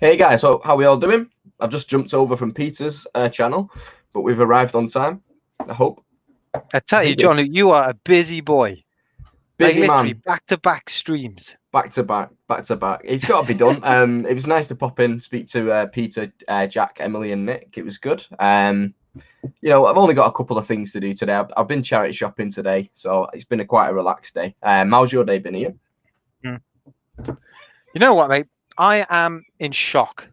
Hey guys, so how we all doing? I've just jumped over from Peter's channel, but we've arrived on time, I hope. I tell you, John, you are a busy boy. Busy Like literally man, back-to-back streams. back to back, back to back. It's got to be done. It was nice to pop in, speak to Peter, Jack, Emily, and Nick. It was good. I've only got a couple of things to do today. I've been charity shopping today, so it's been quite a relaxed day. How's your day been, Ian? You know what, mate? I am in shock,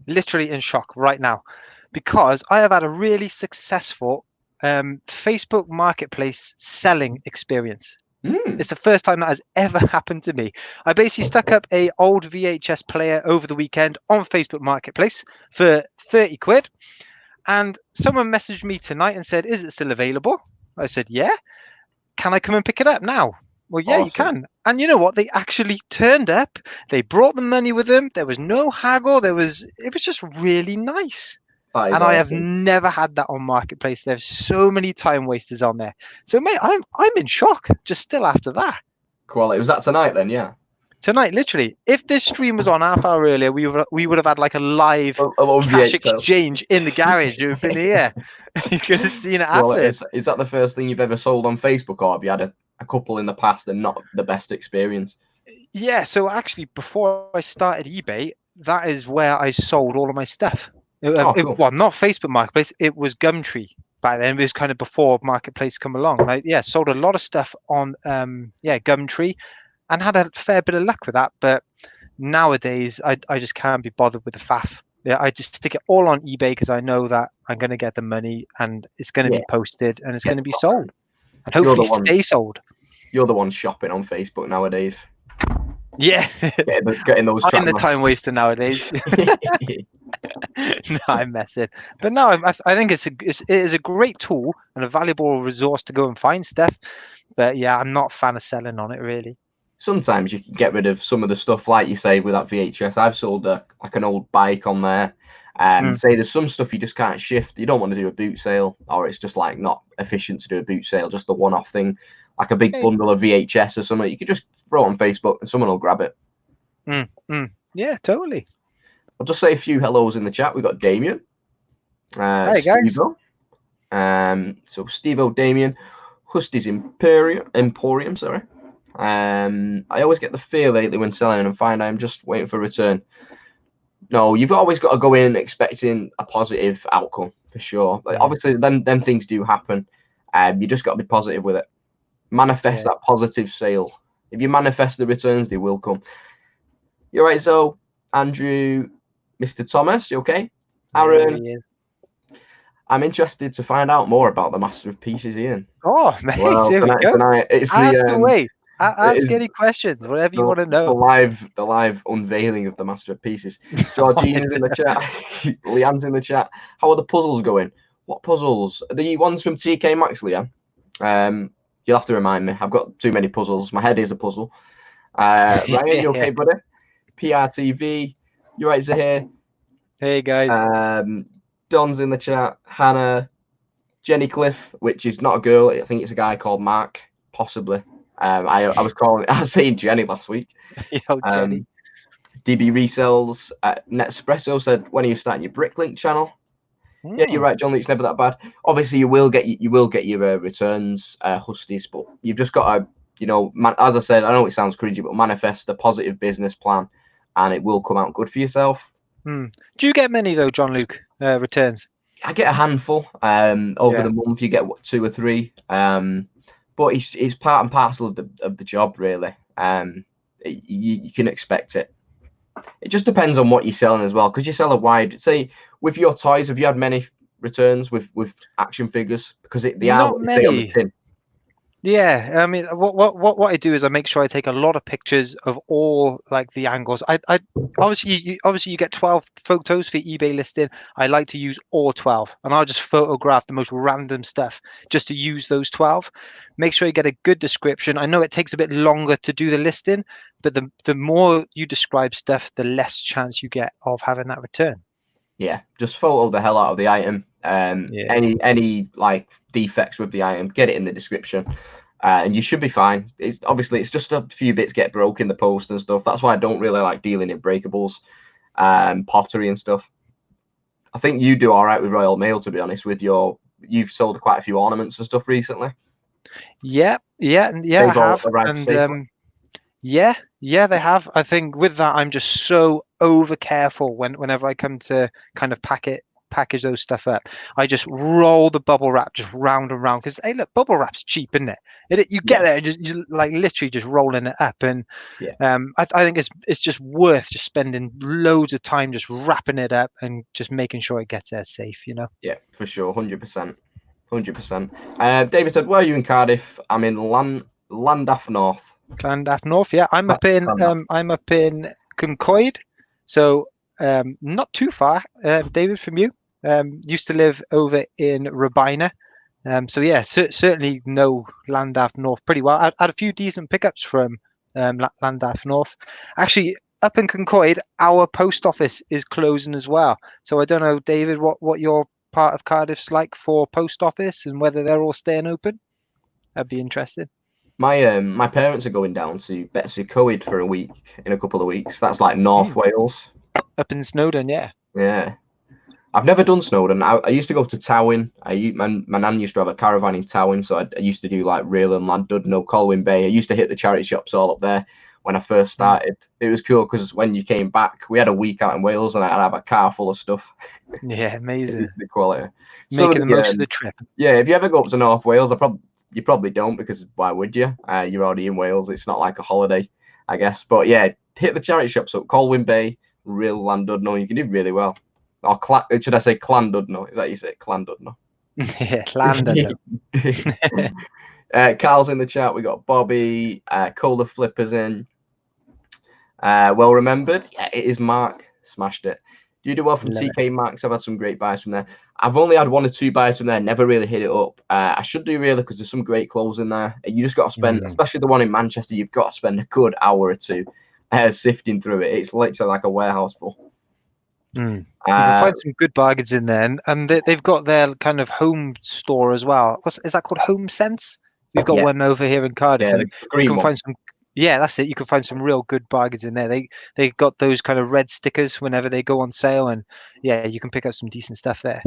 literally in shock right now, because I have had a really successful Facebook Marketplace selling experience. It's the first time that has ever happened to me. I basically stuck up a old VHS player over the weekend on Facebook Marketplace for 30 quid. And someone messaged me tonight and said, "Is it still available?" I said, "Yeah." "Can I come and pick it up now?" "Well, yeah, Awesome. you can." And you know what? They actually turned up. They brought the money with them. There was no haggle. It was just really nice. And Awesome. I have never had that on Marketplace. There's so many time wasters on there. So, mate, I'm in shock just still after that. Quality. Was that tonight then? Yeah. Tonight, literally, if this stream was on half hour earlier, we would have had like a live cash VHS. exchange in the garage. It would have been here. You could have seen it Well, happen. is that the first thing you've ever sold on Facebook, or have you had a couple in the past and not the best experience? Yeah, so actually, before I started eBay, that is where I sold all of my stuff. Cool. Well, not Facebook Marketplace, it was Gumtree back then. It was kind of before Marketplace come along. And sold a lot of stuff on Gumtree and had a fair bit of luck with that. But nowadays, I just can't be bothered with the faff. Yeah, I just stick it all on eBay because I know that I'm going to get the money and it's going to be posted and it's going to be sold. And hopefully stay sold. You're the one shopping on Facebook nowadays. Yeah, getting those. I'm the time waster nowadays. No, I'm messing. But no, I think it is a great tool and a valuable resource to go and find stuff. But yeah, I'm not a fan of selling on it really. Sometimes you can get rid of some of the stuff, like you say, with that VHS. I've sold like an old bike on there. Say there's some stuff you just can't shift. You don't want to do a boot sale, or it's just like not efficient to do a boot sale, just the one-off thing, like a big bundle of VHS or something. You could just throw it on Facebook and someone will grab it. Yeah, totally. I'll just say a few hellos in the chat. We've got Damien. Hey guys. So Steve-O, Damien, Husty's Emporium, sorry. I always get the fear lately when selling and find I'm just waiting for a return. No, you've always got to go in expecting a positive outcome for sure. Like, obviously, them things do happen. You just got to be positive with it. Manifest that positive sale. If you manifest the returns, they will come. You're right, so Andrew, Mr. Thomas, you okay? Aaron, I'm interested to find out more about the Master of Pieces, Ian. Oh, mate, there we go. Ask away. Ask any questions, whatever you want to know. The live unveiling of the Master of Pieces. Georgine's in the chat. Leanne's in the chat. How are the puzzles going? What puzzles? Are the ones from TK Maxx, Leanne? You'll have to remind me. I've got too many puzzles. My head is a puzzle. Ryan, you okay, buddy? PRTV, you right, Zahir? Hey, guys. Don's in the chat. Hannah, Jenny Cliff, which is not a girl. I think it's a guy called Mark, possibly. I was saying Jenny last week. Yo, Jenny. DB Resells. Nespresso said, when are you starting your Bricklink channel? Yeah, you're right, John. It's never that bad. Obviously, you will get your returns, Husties, but you've just got to, as I said, I know it sounds cringy, but manifest a positive business plan, and it will come out good for yourself. Do you get many though, John Luke, returns? I get a handful. Over the month, you get 2 or 3. But it's part and parcel of the job, really. You can expect it. It just depends on what you're selling as well, because you sell a wide. Say with your toys, have you had many returns with action figures? Because they are what they say on the tin. Yeah, I mean, what I do is I make sure I take a lot of pictures of all like the angles. I obviously you get 12 photos for eBay listing. I like to use all 12, and I'll just photograph the most random stuff just to use those 12. Make sure you get a good description. I know it takes a bit longer to do the listing, but the more you describe stuff, the less chance you get of having that return. Yeah, just photo the hell out of the item. Any like defects with the item, get it in the description, and you should be fine. It's just a few bits get broke in the post and stuff. That's why I don't really like dealing in breakables. pottery and stuff. I think you do all right with Royal Mail, to be honest. You've sold quite a few ornaments and stuff recently. Yeah, I They've all have, arrived and safely. yeah, they have. I think with that, I'm just so over careful whenever I come to kind of package those stuff up. I just roll the bubble wrap just round and round because hey, look, bubble wrap's cheap, isn't it? You get there and you like literally just rolling it up, and Yeah. I think it's just worth just spending loads of time just wrapping it up and just making sure it gets there safe, you know. Yeah, for sure, 100%. 100%. David said, "Where are you in Cardiff?" I'm in Llandaff North. Llandaff North, yeah. I'm up in Concoid, so not too far, David, from you. Used to live over in Rabina, so yeah, certainly know Llandaff North pretty well. I had a few decent pickups from Llandaff North. Actually, up in Concoid, our post office is closing as well. So I don't know, David, what your part of Cardiff's like for post office and whether they're all staying open. That'd be interesting. My parents are going down to Betsy Coed for a week in a couple of weeks. That's like North Wales. Up in Snowdon, yeah. Yeah. I've never done Snowdon. I used to go to Towyn. My nan used to have a caravan in Towyn, so I used to do like Reselling, Llandudno, Colwyn Bay. I used to hit the charity shops all up there when I first started. It was cool because when you came back, we had a week out in Wales, and I'd have a car full of stuff. Yeah, amazing. The quality. Making the most of the trip. Yeah, if you ever go up to North Wales, you probably don't, because why would you? You're already in Wales. It's not like a holiday, I guess. But yeah, hit the charity shops up, Colwyn Bay, Real Llandudno. You can do really well. Or should I say Llandudno? Is that you say Llandudno? Yeah, Llandudno. Carl's in the chat. We got Bobby, Cola Flippers in. Well remembered. Yeah, it is Mark. Smashed it. Do you do well from TK Maxx? I've had some great buys from there. I've only had 1 or 2 buys from there. Never really hit it up. I should do really, because there's some great clothes in there. You just got to spend, especially the one in Manchester, you've got to spend a good hour or two sifting through it. It's literally like a warehouse full. You can find some good bargains in there, and they've got their kind of home store as well. Is that called Home Sense? We've got one over here in Cardiff, and you can find some. Yeah, that's it. You can find some real good bargains in there. They got those kind of red stickers whenever they go on sale, and yeah, you can pick up some decent stuff there.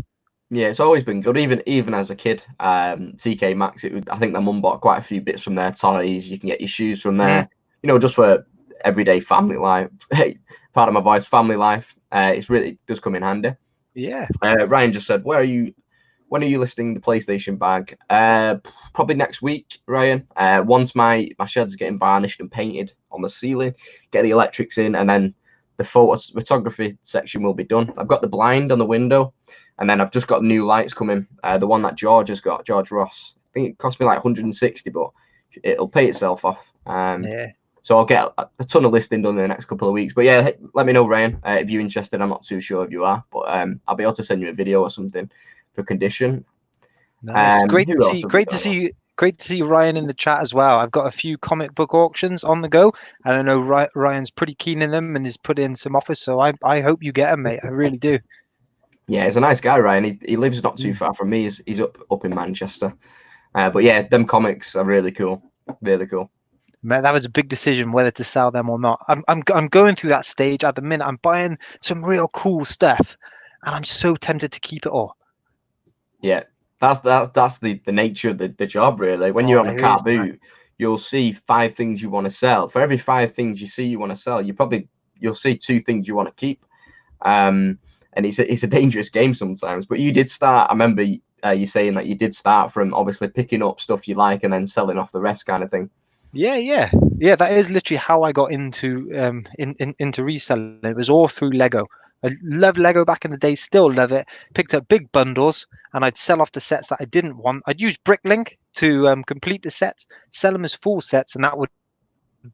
Yeah, it's always been good. Even as a kid, TK Maxx. I think my mum bought quite a few bits from there. Toys. You can get your shoes from there. You know, just for everyday family life. Part of my voice, family life. It's really does come in handy. Yeah. Ryan just said, when are you listing the PlayStation bag? Probably next week, Ryan. Once my shed's getting varnished and painted on the ceiling, get the electrics in, and then the photography section will be done. I've got the blind on the window, and then I've just got new lights coming. The one that George has got, George Ross. I think it cost me like 160, but it'll pay itself off. Yeah. So I'll get a ton of listing done in the next couple of weeks. But yeah, let me know, Ryan, if you're interested. I'm not too sure if you are, but I'll be able to send you a video or something for condition. Nice. Great to see Ryan in the chat as well. I've got a few comic book auctions on the go, and I know Ryan's pretty keen in them and has put in some offers. So I hope you get them, mate. I really do. Yeah, he's a nice guy, Ryan. He lives not too far from me. He's up in Manchester. But yeah, them comics are really cool. Really cool. Man, that was a big decision whether to sell them or not. I'm going through that stage at the minute. I'm buying some real cool stuff, and I'm so tempted to keep it all. Yeah, that's the nature of the job, really. When you're on a car boot, you'll see 5 things you want to sell. For every 5 things you see you want to sell, you'll see 2 things you want to keep. And it's a dangerous game sometimes. But you did start. I remember you saying that you did start from obviously picking up stuff you like and then selling off the rest, kind of thing. Yeah. That is literally how I got into into reselling. It was all through Lego. I loved Lego back in the day, still love it. Picked up big bundles, and I'd sell off the sets that I didn't want. I'd use Bricklink to complete the sets, sell them as full sets, and that would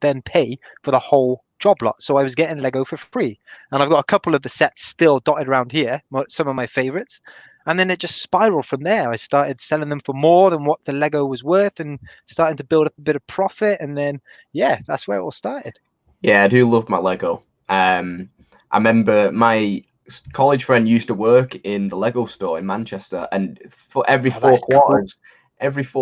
then pay for the whole job lot. So I was getting Lego for free, and I've got a couple of the sets still dotted around here, some of my favorites. And then it just spiraled from there. I started selling them for more than what the Lego was worth and starting to build up a bit of profit. And then, yeah, that's where it all started. Yeah, I do love my Lego. I remember my college friend used to work in the Lego store in Manchester, and for every 4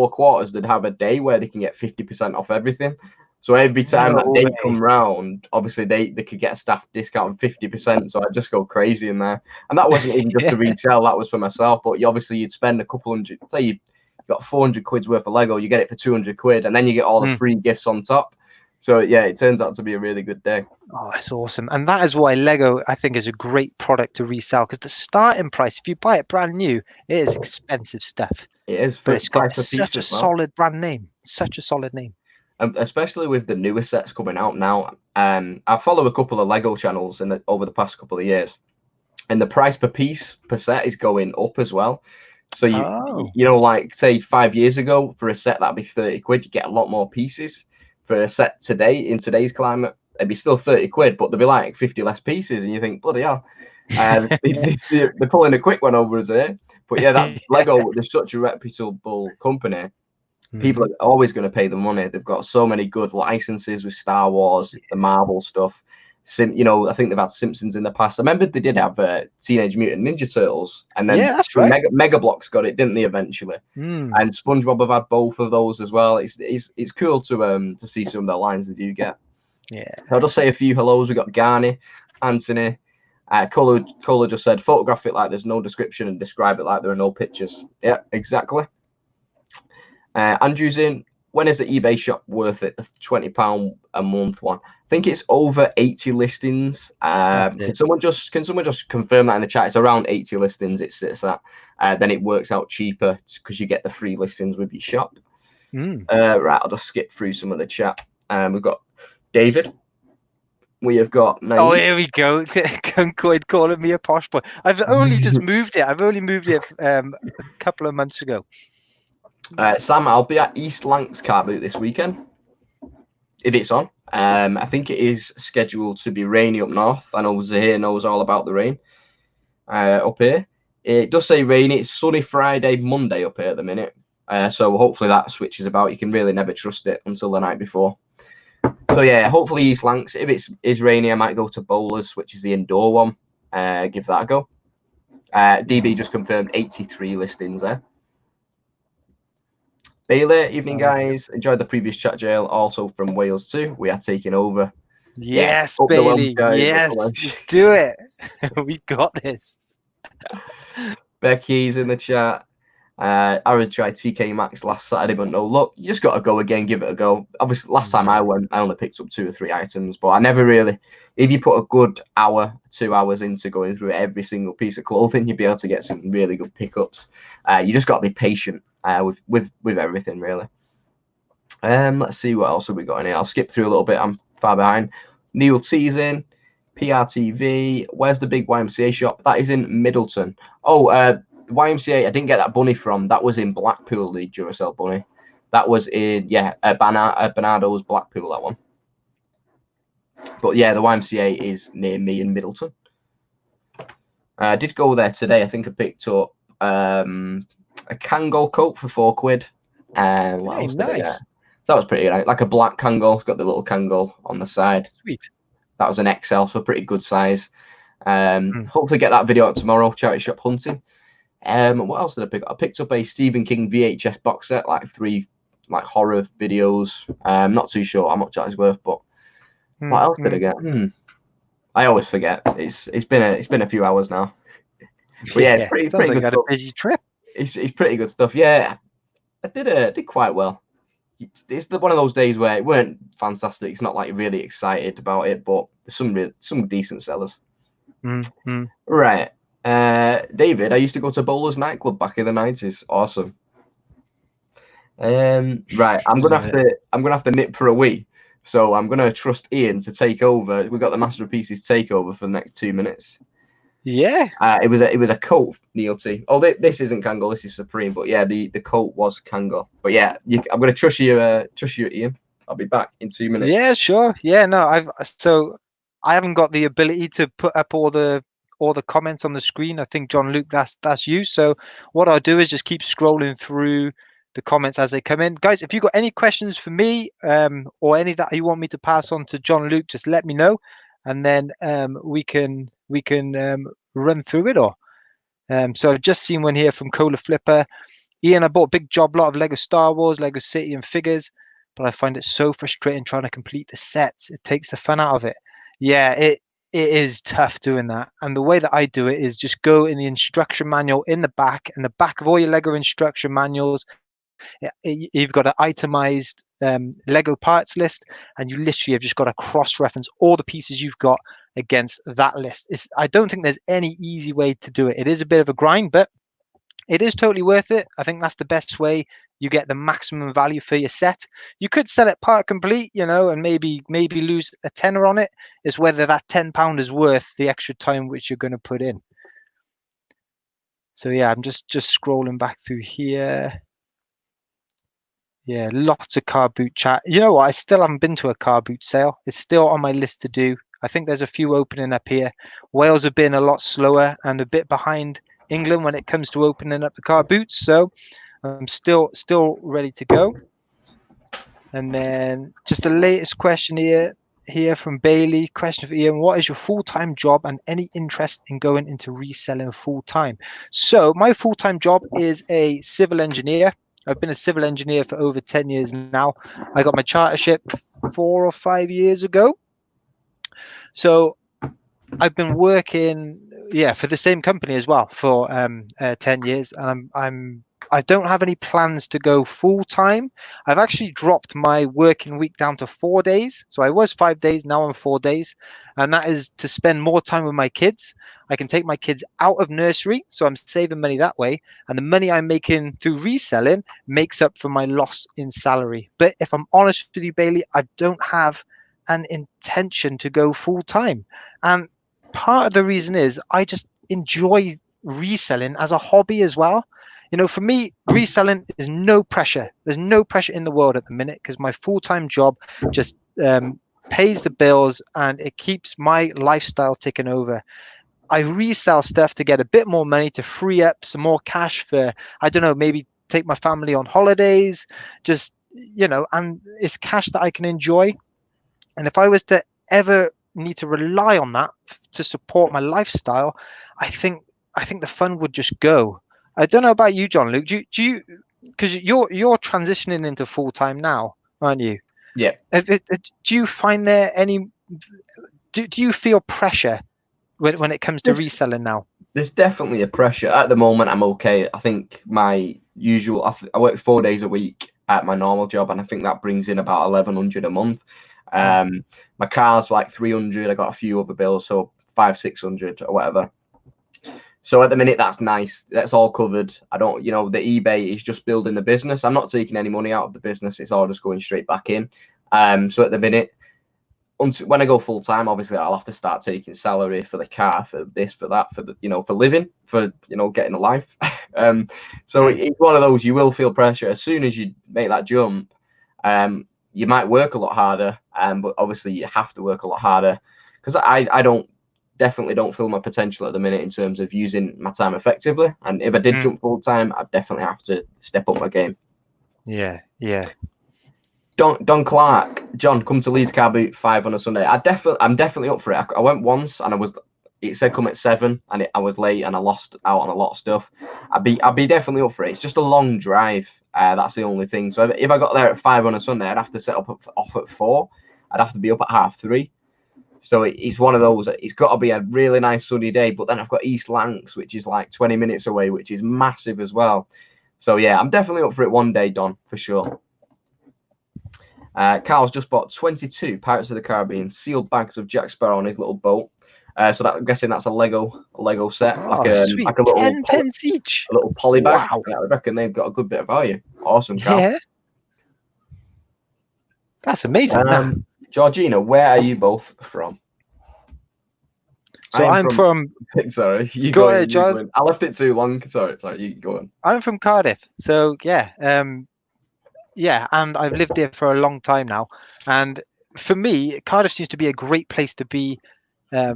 quarters, they'd have a day where they can get 50% off everything. So every time that No they way. come round, obviously they could get a staff discount of 50%. So I'd just go crazy in there. And that wasn't even just to resell, that was for myself. But you'd spend a couple hundred, say you got 400 quid's worth of Lego, you get it for 200 quid, and then you get all the free gifts on top. So yeah, it turns out to be a really good day. Oh, that's awesome. And that is why Lego, I think, is a great product to resell, because the starting price, if you buy it brand new, it is expensive stuff. It is, But for it's got price per such piece a as well. solid brand name. Such a solid name. And especially with the newer sets coming out now. I follow a couple of Lego channels over the past couple of years, and the price per piece per set is going up as well. So you know, like say 5 years ago, for a set that'd be 30 quid, you get a lot more pieces. For a set today, in today's climate, it'd be still 30 quid, but there'd be like 50 less pieces, and you think, bloody hell. They're pulling a quick one over us here. But yeah, that Lego, they're such a reputable company. People are always going to pay the money. They've got so many good licenses with Star Wars, the Marvel stuff. You know, I think they've had Simpsons in the past. I remember they did have Teenage Mutant Ninja Turtles, and then that's right. Mega Bloks got it, didn't they? Eventually, and SpongeBob have had both of those as well. It's cool to see some of the lines they do get. Yeah, I'll just say a few hellos. We got Garni, Anthony. Kohler just said, photograph it like there's no description and describe it like there are no pictures. Yeah, exactly. Andrew's in. When is the eBay shop worth it? The £20 a month one. I think it's over 80 listings. Can someone just confirm that in the chat? It's around 80 listings. It sits at. Then it works out cheaper because you get the free listings with your shop. Right, I'll just skip through some of the chat. We've got David. We have got. Oh, here we go. Concord calling me a posh boy. I've only just moved it. I've only moved it a couple of months ago. Sam, I'll be at East Lancs car boot this weekend, if it's on. I think it is scheduled to be rainy up north. I know Zahir knows all about the rain up here. It does say rainy. It's sunny Friday, Monday up here at the minute. So hopefully that switches about. You can really never trust it until the night before. So yeah, hopefully East Lancs. If it is rainy, I might go to Bowlers, which is the indoor one. Give that a go. DB just confirmed 83 listings there. Bailey, evening guys. Enjoyed the previous chat, Jail. Also from Wales too. We are taking over. Yes, yeah, Bailey. Yes, let's do it. We got this. Becky's in the chat. I would try TK Maxx last Saturday, but no luck. You just got to go again, give it a go. Obviously, last time I went, I only picked up 2 or 3 items, but I never really. If you put a good hour, 2 hours into going through every single piece of clothing, you'd be able to get some really good pickups. You just got to be patient with everything, really. Let's see what else have we got in here. I'll skip through a little bit. I'm far behind. Neil T's in. PRTV. Where's the big YMCA shop? That is in Middleton. Oh, the YMCA, I didn't get that bunny from. That was in Blackpool, the Duracell bunny. That was in, Bernardo's Blackpool, that one. But yeah, the YMCA is near me in Middleton. I did go there today. I think I picked up a Kangol coat for £4. What else did I get? That was pretty good. Like a black Kangol. It's got the little Kangol on the side. Sweet. That was an XL, so a pretty good size. Hopefully get that video out tomorrow. Charity shop hunting. What else did I pick up? I picked up a Stephen King VHS box set, like 3 horror videos. Not too sure how much that is worth, but what else did I get? I always forget. It's been a few hours now. But yeah, it's pretty like good you had stuff. A busy trip. It's pretty good stuff. Yeah, I did quite well. It's one of those days where it weren't fantastic. It's not like really excited about it, but there's some decent sellers. Right. David, I used to go to Bowlers nightclub back in the 90s. Awesome. Right, I'm gonna have to nip for a wee, so I'm gonna trust Ian to take over. We've got the Master of Pieces takeover for the next 2 minutes. Yeah. It was a coat, Neil T. Oh, this isn't Kangol, this is Supreme, but yeah, the coat was Kangol. But yeah, I'm gonna trust you, Ian. I'll be back in 2 minutes. Yeah, sure. Yeah, no, I haven't got the ability to put up all the comments on the screen. I think John Luke, that's you. So what I'll do is just keep scrolling through the comments as they come in. Guys, if you've got any questions for me, or any that you want me to pass on to John Luke, just let me know, and then we can run through it all. So I've just seen one here from Cola Flipper. Ian, I bought a big job lot of Lego Star Wars, Lego City and figures. but I find it so frustrating trying to complete the sets. It takes the fun out of it. Yeah, it is tough doing that. And the way that I do it is just go in the instruction manual in the back, and the back of all your Lego instruction manuals, you've got an itemized Lego parts list, and you literally have just got to cross-reference all the pieces you've got against that list. I don't think there's any easy way to do it. It is a bit of a grind, but it is totally worth it. I think that's the best way you get the maximum value for your set. You could sell it part complete, and maybe lose a tenner on it. Is whether that £10 is worth the extra time which you're going to put in. So yeah, I'm just scrolling back through here. Yeah, lots of car boot chat. You know what? I still haven't been to a car boot sale. It's still on my list to do. I think there's a few opening up here. Wales have been a lot slower and a bit behind England when it comes to opening up the car boots. So I'm still ready to go. And then just the latest question here from Bailey. Question for Ian: what is your full-time job and any interest in going into reselling full-time? So my full-time job is a civil engineer. I've been a civil engineer for over 10 years now. I got my chartership 4 or 5 years ago. So I've been working, for the same company as well for 10 years, and I don't have any plans to go full time. I've actually dropped my working week down to 4 days. So I was 5 days, now I'm 4 days, and that is to spend more time with my kids. I can take my kids out of nursery, so I'm saving money that way, and the money I'm making through reselling makes up for my loss in salary. But if I'm honest with you, Bailey, I don't have an intention to go full time, and part of the reason is I just enjoy reselling as a hobby as well. For me, reselling is no pressure. There's no pressure in the world at the minute because my full-time job just pays the bills and it keeps my lifestyle ticking over. I resell stuff to get a bit more money to free up some more cash for, I don't know, maybe take my family on holidays, just, and it's cash that I can enjoy. And if I was to ever need to rely on that to support my lifestyle, I think the fun would just go. I don't know about you, John Luke. Do you, because you're transitioning into full time now, aren't you? Yeah. Do you find there any? Do you feel pressure when it comes to reselling now? There's definitely a pressure. At the moment, I'm okay. I think my usual, I work 4 days a week at my normal job, and I think that brings in about 1,100 a month. My car's like 300. I got a few other bills, so 500-600 or whatever. So at the minute, that's nice. That's all covered. I don't, the eBay is just building the business. I'm not taking any money out of the business. It's all just going straight back in. So at the minute, when I go full time, obviously I'll have to start taking salary for the car, for this, for that, for the, for living, for, getting a life. So it's one of those, you will feel pressure as soon as you make that jump. You might work a lot harder, but obviously you have to work a lot harder because I definitely don't feel my potential at the minute in terms of using my time effectively. And if I did jump full time, I'd definitely have to step up my game. Yeah. Don Clark, John, come to Leeds Car Boot 5 on a Sunday. I'm definitely up for it. I went once and it said come at 7 and I was late and I lost out on a lot of stuff. I'd be definitely up for it. It's just a long drive. That's the only thing. So if I got there at 5 on a Sunday, I'd have to set off at 4. I'd have to be up at 3:30. So it's one of those. It's got to be a really nice sunny day. But then I've got East Lancs, which is like 20 minutes away, which is massive as well. So yeah, I'm definitely up for it one day, Don, for sure. Carl's just bought 22 Pirates of the Caribbean sealed bags of Jack Sparrow on his little boat. So I'm guessing that's a Lego set, like a little 10 pence each. A little poly bag. Wow. I reckon they've got a good bit of value. Awesome, Carl. Yeah. That's amazing. Georgina, where are you both from? So I'm from sorry, you go ahead, George. I left it too long. Sorry, you go on. I'm from Cardiff. So yeah, and I've lived here for a long time now. And for me, Cardiff seems to be a great place to be a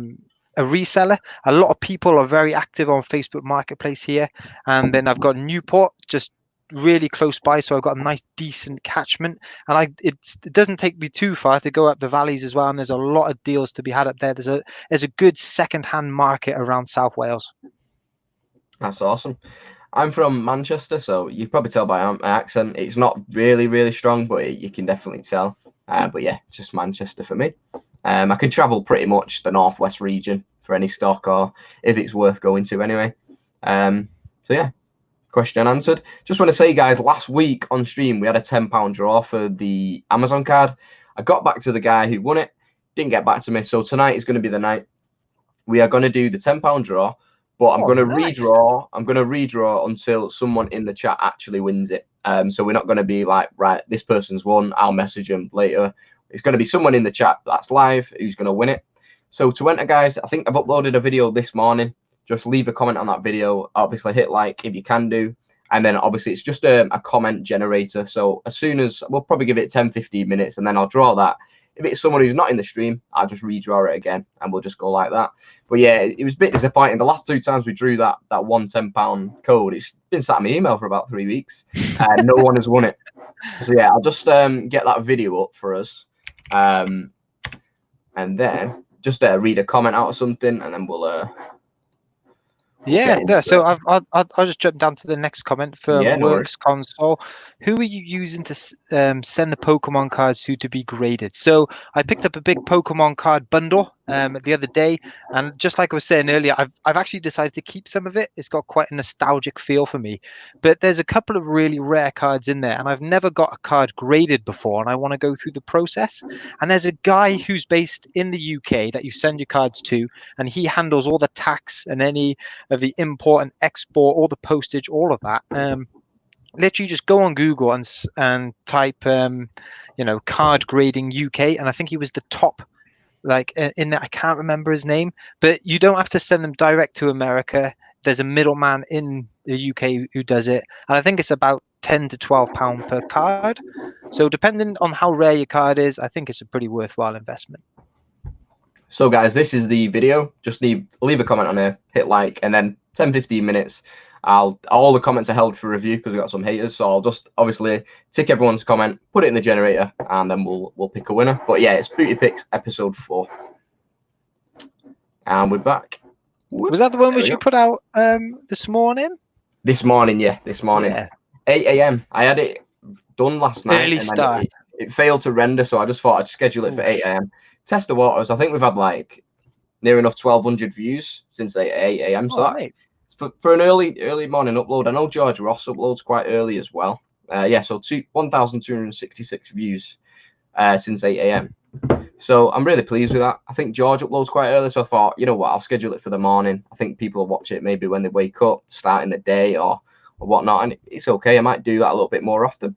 reseller. A lot of people are very active on Facebook Marketplace here. And then I've got Newport just really close by, so I've got a nice decent catchment, and it doesn't take me too far to go up the valleys as well, and there's a lot of deals to be had up there. There's a good second-hand market around South Wales. That's awesome. I'm from Manchester, so you probably tell by my accent. It's not really strong, but you can definitely tell. But yeah, it's just Manchester for me. I can travel pretty much the northwest region for any stock, or if it's worth going to anyway. So yeah, question answered. Just want to say, guys, last week on stream we had a £10 draw for the Amazon card. I got back to the guy who won it, didn't get back to me. So tonight is going to be the night. We are going to do the £10 draw. But I'm going to redraw. I'm going to redraw until someone in the chat actually wins it. So we're not going to be like, right, this person's won, I'll message them later. It's going to be someone in the chat that's live who's going to win it. So to enter, guys, I think I've uploaded a video this morning. Just leave a comment on that video. Obviously, hit like if you can do. And then obviously it's just a comment generator. So as soon as we'll probably give it 10-15 minutes, and then I'll draw that. If it's someone who's not in the stream, I'll just redraw it again, and we'll just go like that. But yeah, it was a bit disappointing. The last 2 times we drew that one £10 code, it's been sat in my email for about 3 weeks, and no one has won it. So yeah, I'll just get that video up for us, and then just read a comment out or something, and then we'll. Yeah, so I'll just jump down to the next comment for Works Console. Who are you using to send the Pokemon cards to be graded? So I picked up a big Pokemon card bundle the other day, and just like I was saying earlier, I've actually decided to keep some of it. It's got quite a nostalgic feel for me, but there's a couple of really rare cards in there, and I've never got a card graded before, and I want to go through the process. And there's a guy who's based in the UK that you send your cards to, and he handles all the tax and any of the import and export, all the postage, all of that. Literally just go on Google and type card grading UK, and I think he was the top in that. I can't remember his name, but you don't have to send them direct to America. There's a middleman in the UK who does it, and I think it's about £10 to £12 per card. So depending on how rare your card is, I think it's a pretty worthwhile investment. So guys, this is the video. Just leave a comment on here, hit like, and then 10-15 minutes. All the comments are held for review because we've got some haters. So I'll just obviously tick everyone's comment, put it in the generator, and then we'll pick a winner. But yeah, it's Booty Picks episode 4. And we're back. Was that the one which you put out this morning? This morning, yeah. This morning. Yeah. 8 a.m. I had it done last night. Early start. It failed to render, so I just thought I'd schedule it for 8 a.m. Test the waters. I think we've had like near enough 1,200 views since 8 a.m. So for an early morning upload. I know George Ross uploads quite early as well. Yeah, so 1,266 views since 8 a.m. So I'm really pleased with that. I think George uploads quite early, so I thought, you know what, I'll schedule it for the morning. I think people will watch it maybe when they wake up, starting the day or whatnot, and it's okay. I might do that a little bit more often.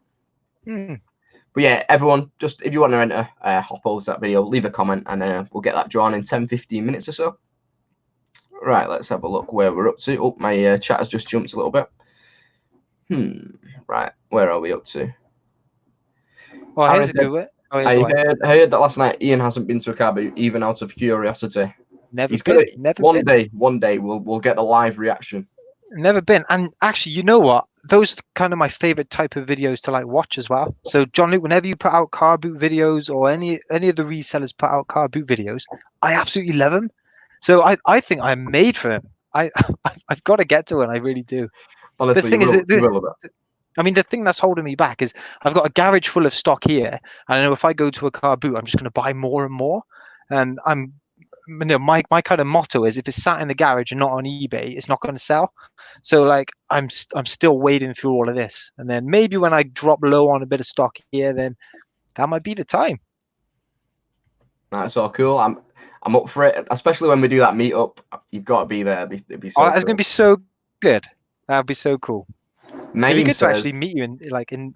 But yeah, everyone, just if you want to enter, hop over to that video, leave a comment, and we'll get that drawn in 10-15 minutes or so. Right, let's have a look where we're up to. Oh, my chat has just jumped a little bit. Right, where are we up to? Well, here's a good one. Oh, yeah, I heard that last night Ian hasn't been to a car boot, even out of curiosity. Never been. One day we'll get the live reaction. Never been. And actually, you know what? Those are kind of my favorite type of videos to watch as well. So John Luke, whenever you put out car boot videos or any of the resellers put out car boot videos, I absolutely love them. So I think I'm made for him. I've got to get to it. I really do. Honestly, the thing is, the thing that's holding me back is I've got a garage full of stock here, and I know if I go to a car boot, I'm just going to buy more and more. And my kind of motto is if it's sat in the garage and not on eBay, it's not going to sell. So I'm still wading through all of this, and then maybe when I drop low on a bit of stock here, then that might be the time. That's all cool. I'm up for it, especially when we do that meetup. You've got to be there. It'd be so it's going to be so good. That'd be so cool. It'd be good to actually meet you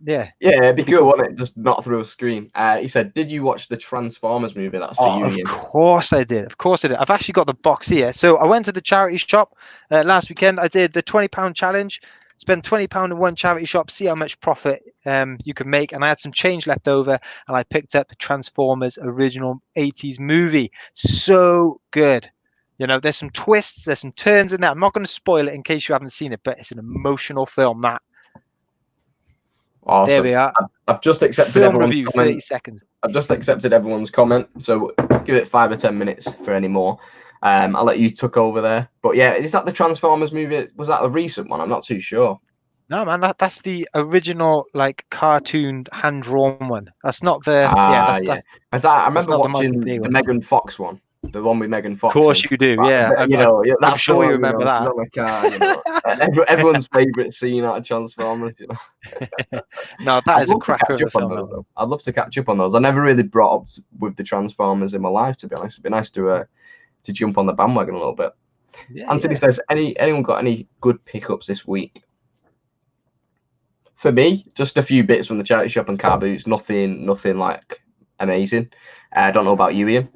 yeah, it'd be cool, wouldn't it? Just not through a screen. He said, "Did you watch the Transformers movie?" That's for you, Ian. Of course I did. I've actually got the box here. So I went to the charity shop last weekend. I did the £20 challenge. Spend £20 in one charity shop, see how much profit you can make. And I had some change left over, and I picked up the Transformers original 80s movie. So good. You know, there's some twists, there's some turns in there. I'm not going to spoil it in case you haven't seen it, but it's an emotional film. Awesome. There we are. I've just accepted film everyone's review, comment. 30 seconds. I've just accepted everyone's comment, so give it 5 or 10 minutes for any more. I'll let you took over there. But yeah, is that the Transformers movie? Was that a recent one? I'm not too sure. No, man, that's the original like cartoon hand drawn one. That's not the Yeah. I that's remember not the Michael watching Bay the ones. Megan Fox one, the one with Megan Of Fox course in. you do, But, yeah. you know, yeah, I'm that's the sure you one. You remember know, she's that. on the car. You know, everyone's favorite scene out of Transformers. You know, No, that I'd is a love to cracker catch of a up on film, those that one. though. I'd love to catch up on those. I never really brought up with the Transformers in my life, to be honest. It'd be nice to jump on the bandwagon a little bit. Yeah, Anthony yeah. says, anyone got any good pickups this week? For me, just a few bits from the charity shop and car boots. Nothing like amazing. I don't know about you, Ian.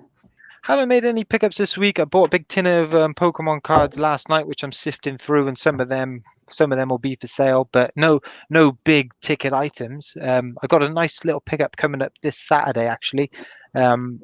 Haven't made any pickups this week. I bought a big tin of Pokemon cards last night, which I'm sifting through, and some of them will be for sale, but no big ticket items. I got a nice little pickup coming up this Saturday, actually. I'm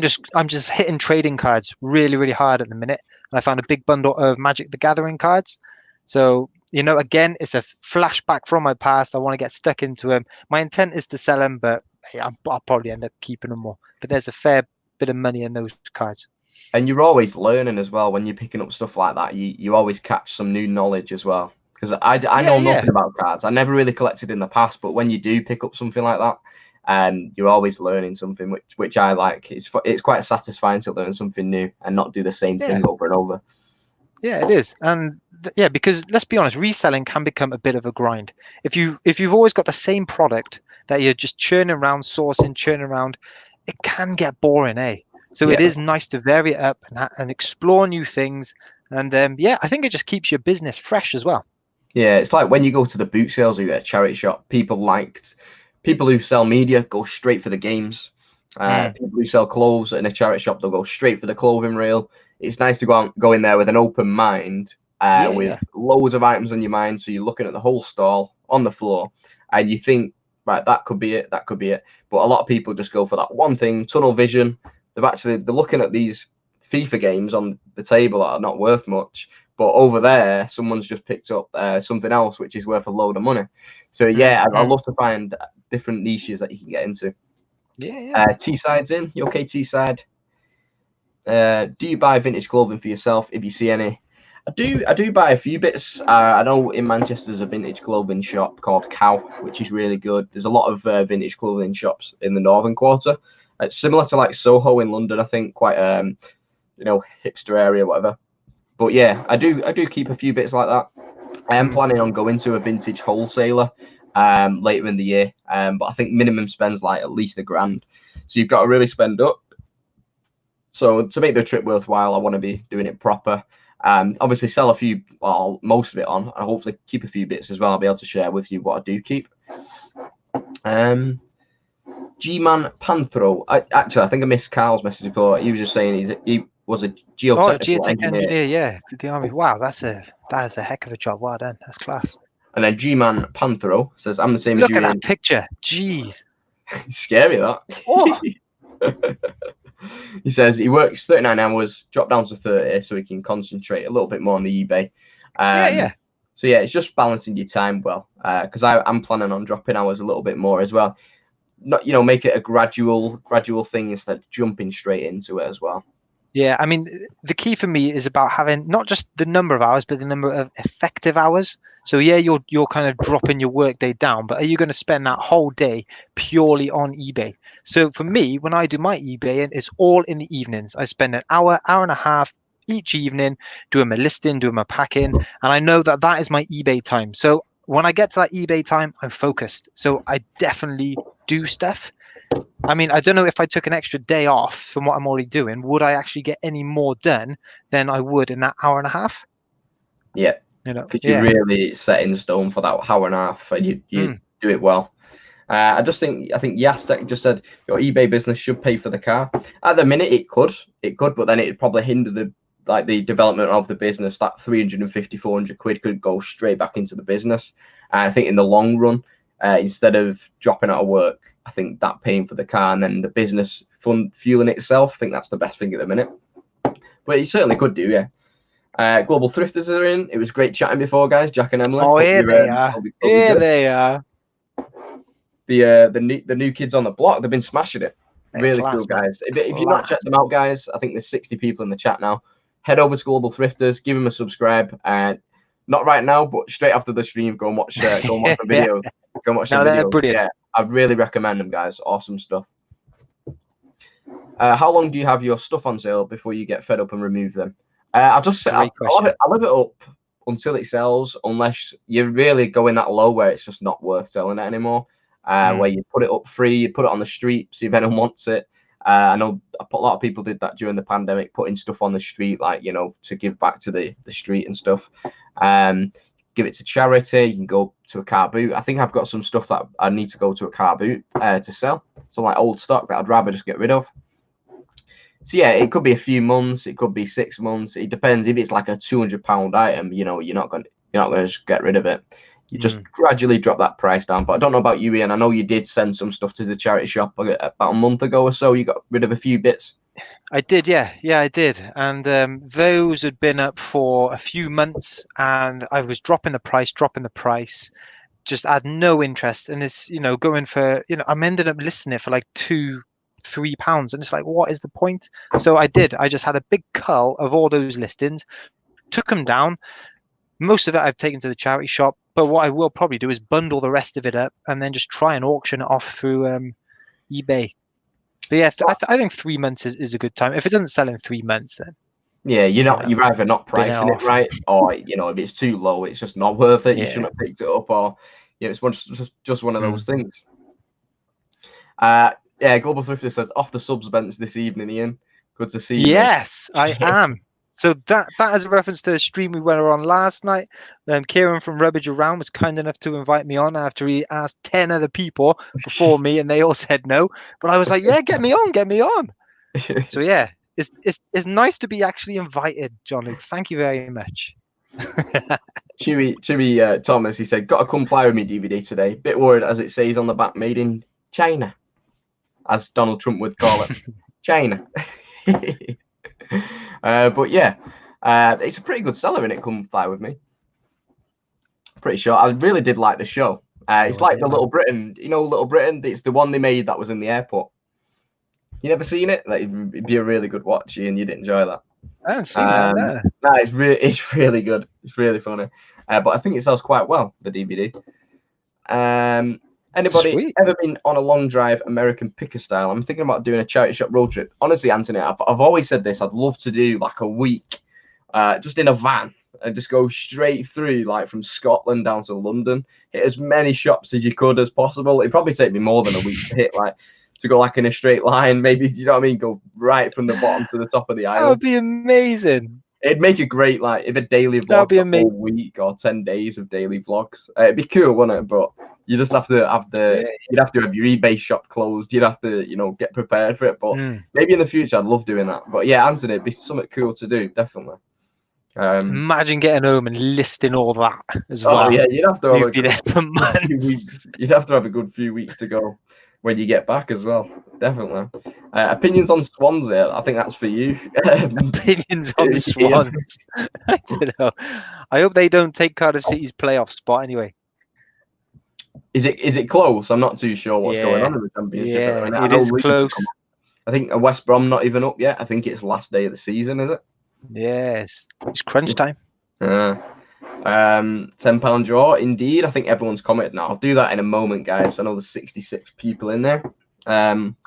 just hitting trading cards really hard at the minute, and I found a big bundle of Magic the Gathering cards. So again, it's a flashback from my past. I want to get stuck into them. My intent is to sell them, but I'll probably end up keeping them more. But there's a fair bit of money in those cards. And you're always learning as well when you're picking up stuff like that. You always catch some new knowledge as well. Because I know Yeah. nothing about cards. I never really collected in the past, but when you do pick up something like that, you're always learning something, which I like. It's quite satisfying to learn something new and not do the same Yeah, thing over and over. yeah, it is. And yeah, because let's be honest, reselling can become a bit of a grind. If you've always got the same product that you're just churning around, sourcing, churning around, it can get boring, eh? So it Yeah. is nice to vary it up and explore new things. And yeah, I think it just keeps your business fresh as well. Yeah, it's like when you go to the boot sales or you get a charity shop, people who sell media go straight for the games. Mm. People who sell clothes in a charity shop, they'll go straight for the clothing rail. It's nice to go in there with an open mind, Yeah, with yeah. loads of items on your mind. So you're looking at the whole stall on the floor and you think, right, that could be it, that could be it. But a lot of people just go for that one thing, tunnel vision. They're looking at these FIFA games on the table that are not worth much. But over there, someone's just picked up something else which is worth a load of money. So yeah, I Mm. love to find different niches that you can get into. Yeah, yeah. T-side's in. You okay, T-side? Do you buy vintage clothing for yourself if you see any? I do buy a few bits. I know in Manchester there's a vintage clothing shop called Cow, which is really good. There's a lot of vintage clothing shops in the northern quarter. It's similar to like Soho in London, I think, quite hipster area, whatever. But yeah, I do keep a few bits like that. I am planning on going to a vintage wholesaler later in the year, but I think minimum spends like at least £1,000. So you've got to really spend up. So to make the trip worthwhile, I want to be doing it proper. Obviously sell most of it on, and hopefully keep a few bits as well. I'll be able to share with you what I do keep. G-Man Panthro. I think I missed Carl's message before. He was just saying he was a geotechnical Geotech engineer. yeah, for the army. Wow, that is a heck of a job. Well done. That's class. And then G-Man Panthro says, I'm the same as Look you, at that Ian. picture. Jeez. Scary, that. Oh. He says he works 39 hours, drop down to 30 so he can concentrate a little bit more on the eBay. Yeah. So yeah, it's just balancing your time well, because I'm planning on dropping hours a little bit more as well. Not make it a gradual thing instead of jumping straight into it as well. Yeah, I mean, the key for me is about having not just the number of hours, but the number of effective hours. So yeah, you're kind of dropping your workday down, but are you going to spend that whole day purely on eBay? So for me, when I do my eBay, it's all in the evenings. I spend an hour and a half each evening doing my listing, doing my packing, and I know that is my eBay time. So when I get to that eBay time, I'm focused. So I definitely do stuff. I mean, I don't know if I took an extra day off from what I'm already doing, would I actually get any more done than I would in that hour and a half? Yeah, because you're Yeah. really set in stone for that hour and a half, and you do it well. I think Yastek just said your eBay business should pay for the car. At the minute, it could, but then it'd probably hinder the development of the business. That 350, 400 quid could go straight back into the business. I think in the long run, instead of dropping out of work, I think that paying for the car and then the business fund fueling itself, I think that's the best thing at the minute. But it certainly could do, yeah. Global Thrifters are in. It was great chatting before, guys. Jack and Emily. Oh, here they are. Here they are. The new kids on the block, they've been smashing it. They're Really class, cool, guys. Man. If you've not checked them out, guys, I think there's 60 people in the chat now. head over to Global Thrifters, give him a subscribe, and not right now, but straight after the stream, go and watch the videos. Go and watch the they're videos. brilliant. Yeah, I'd really recommend them, guys. Awesome stuff. How long do you have your stuff on sale before you get fed up and remove them? I'll leave it up until it sells, unless you're really going that low where it's just not worth selling it anymore. Where you put it up free, you put it on the street, see if anyone wants it. I know a lot of people did that during the pandemic, putting stuff on the street, like, you know, to give back to the street and stuff. Give it to charity. You can go to a car boot. I think I've got some stuff that I need to go to a car boot to sell. Some like old stock that I'd rather just get rid of. So yeah, it could be a few months, it could be 6 months. It depends. If it's like a £200 item, you know, you're not gonna just get rid of it. You just gradually drop that price down. But I don't know about you, Ian. I know you did send some stuff to the charity shop about a month ago or so. You got rid of a few bits. I did, yeah, I did, and those had been up for a few months, and I was dropping the price, just had no interest, and it's, you know, going for, you know, I'm ended up listing it for like £2-3, and it's like, what is the point? So I just had a big cull of all those listings, took them down. Most of it I've taken to the charity shop, but what I will probably do is bundle the rest of it up and then just try and auction it off through eBay. But yeah, I think 3 months is a good time. If it doesn't sell in 3 months, then yeah, you're either not pricing it right, or, you know, if it's too low, it's just not worth it. You shouldn't have picked it up, or, you know, it's just one of those things. Yeah, Global Thrifter says off the subs events this evening, Ian. Good to see you. Yes, I am. So that is a reference to the stream we went on last night. Kieran from Rubbage Around was kind enough to invite me on after he asked 10 other people before me, and they all said no. But I was like, yeah, get me on. So yeah, it's nice to be actually invited, John. Thank you very much. Chewy Thomas, he said, got to comply with me DVD today. Bit worried as it says on the back, made in China, as Donald Trump would call it. China. But yeah, it's a pretty good seller, and it Come Fly With Me. Pretty sure. I really did like the show. It's like the Little Britain, you know, Little Britain. It's the one they made that was in the airport. You never seen it? Like, it'd be a really good watch, and you'd enjoy that. I haven't seen that. No. No, it's really good. It's really funny. But I think it sells quite well, the DVD. Anybody ever been on a long drive American picker style? I'm thinking about doing a charity shop road trip. Honestly, Anthony, I've always said this. I'd love to do like a week just in a van and just go straight through, like from Scotland down to London, hit as many shops as you could as possible. It'd probably take me more than a week to hit, like, to go like in a straight line, maybe, you know what I mean? Go right from the bottom to the top of the island. That would be amazing. It'd make a great, like, if a daily vlog for a whole week or 10 days of daily vlogs. It'd be cool, wouldn't it? But you just have to have you'd have to have your eBay shop closed. You'd have to, you know, get prepared for it. But maybe in the future, I'd love doing that. But yeah, Anthony, it'd be something cool to do, definitely. Imagine getting home and listing all that as well. Oh yeah, you'd have to be there for months. You'd have to have a good few weeks to go when you get back as well. Definitely. Opinions on Swansea. I think that's for you. Opinions on the Swans. I don't know. I hope they don't take Cardiff City's playoff spot anyway. Is it close? I'm not too sure what's going on in the Championship. Yeah, I mean, it is close. I think West Brom not even up yet. I think it's last day of the season, is it? Yes, it's crunch time. £10 draw, indeed. I think everyone's commented now. I'll do that in a moment, guys. I know there's 66 people in there.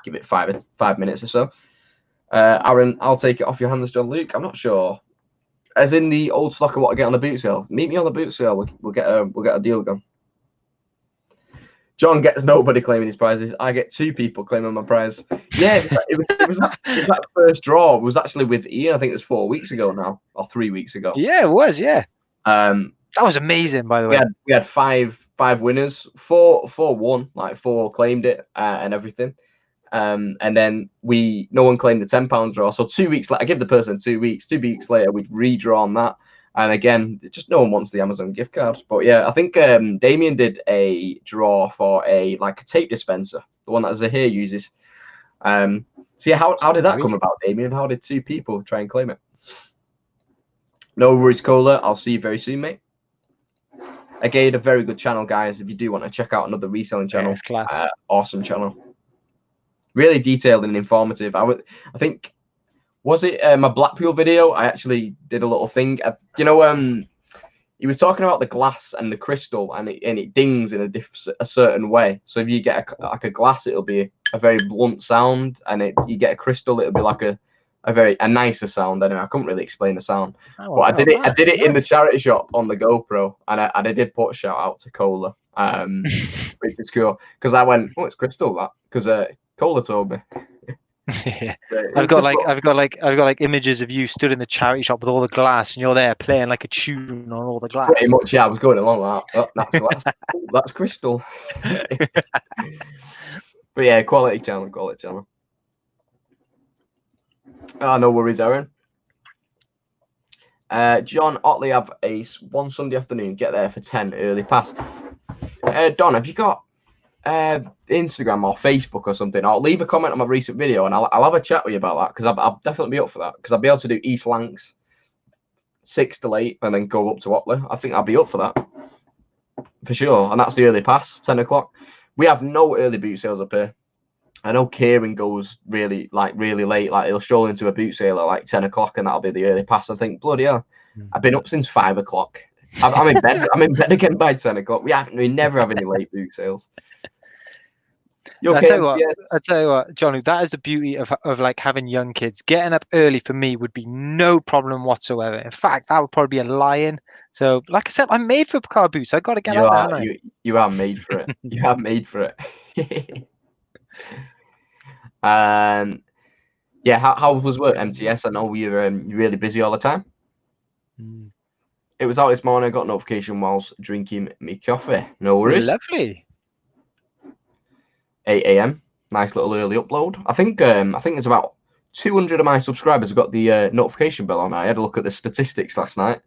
Give it five minutes or so. Aaron, I'll take it off your hands, John Luke. I'm not sure. As in the old stock of what I get on the boot sale. Meet me on the boot sale. We'll get a deal going. John gets nobody claiming his prizes. I get 2 people claiming my prize. Yeah, it was that first draw. It was actually with Ian. I think it was 4 weeks ago now, or 3 weeks ago. Yeah, it was. Yeah. That was amazing, by the way. We had five winners. Four won. Like 4 claimed it and everything. And then no one claimed the £10 draw. So 2 weeks later, I give the person 2 weeks. 2 weeks later, we've redrawn that. And again, just no one wants the Amazon gift card. But yeah, I think Damien did a draw for a tape dispenser, the one that Zahir uses. So yeah, how did that come about, Damien? How did 2 people try and claim it? No worries, Cola. I'll see you very soon, mate. Again, a very good channel, guys. If you do want to check out another reselling channel, class. Awesome channel. Really detailed and informative. I think Was it my Blackpool video? I actually did a little thing. He was talking about the glass and the crystal, and it dings in a certain way. So if you get like a glass, it'll be a very blunt sound, and you get a crystal, it'll be like a nicer sound. Anyway, I couldn't really explain the sound, but I did it in the charity shop on the GoPro, and I did put a shout out to Cola, which is cool because I went, oh, it's crystal that, because Cola told me. Yeah. I've got like images of you stood in the charity shop with all the glass, and you're there playing like a tune on all the glass. Pretty much, yeah. I was going along with that. Oh, that's glass. Oh, that's crystal. But yeah, quality channel. Oh, no worries, Aaron. John Otley have a one Sunday afternoon. Get there for 10 early pass. Don, have you got Instagram or Facebook or something? Or leave a comment on my recent video, and I'll have a chat with you about that, because I'll definitely be up for that, because I'll be able to do East Lancs 6 till 8 and then go up to Otley. I think I'll be up for that for sure. And that's the early pass, 10 o'clock. We have no early boot sales up here. I know Kieran goes really late. Like, he'll stroll into a boot sale at like 10 o'clock, and that'll be the early pass. I think, bloody hell, I've been up since 5 o'clock. I'm in bed. I'm in bed again by 10 o'clock. We never have any late boot sales. I tell you what, Johnny, that is the beauty of like having young kids. Getting up early for me would be no problem whatsoever. In fact, that would probably be a lie-in. So, like I said, I'm made for car boots. I got to get out there. You are made for it. You are made for it. Yeah. How was work, MTS? I know you're really busy all the time. It was out this morning. I got a notification whilst drinking my coffee. No worries. Lovely. 8 a.m. Nice little early upload. I think it's about 200 of my subscribers have got the notification bell on. I had a look at the statistics last night.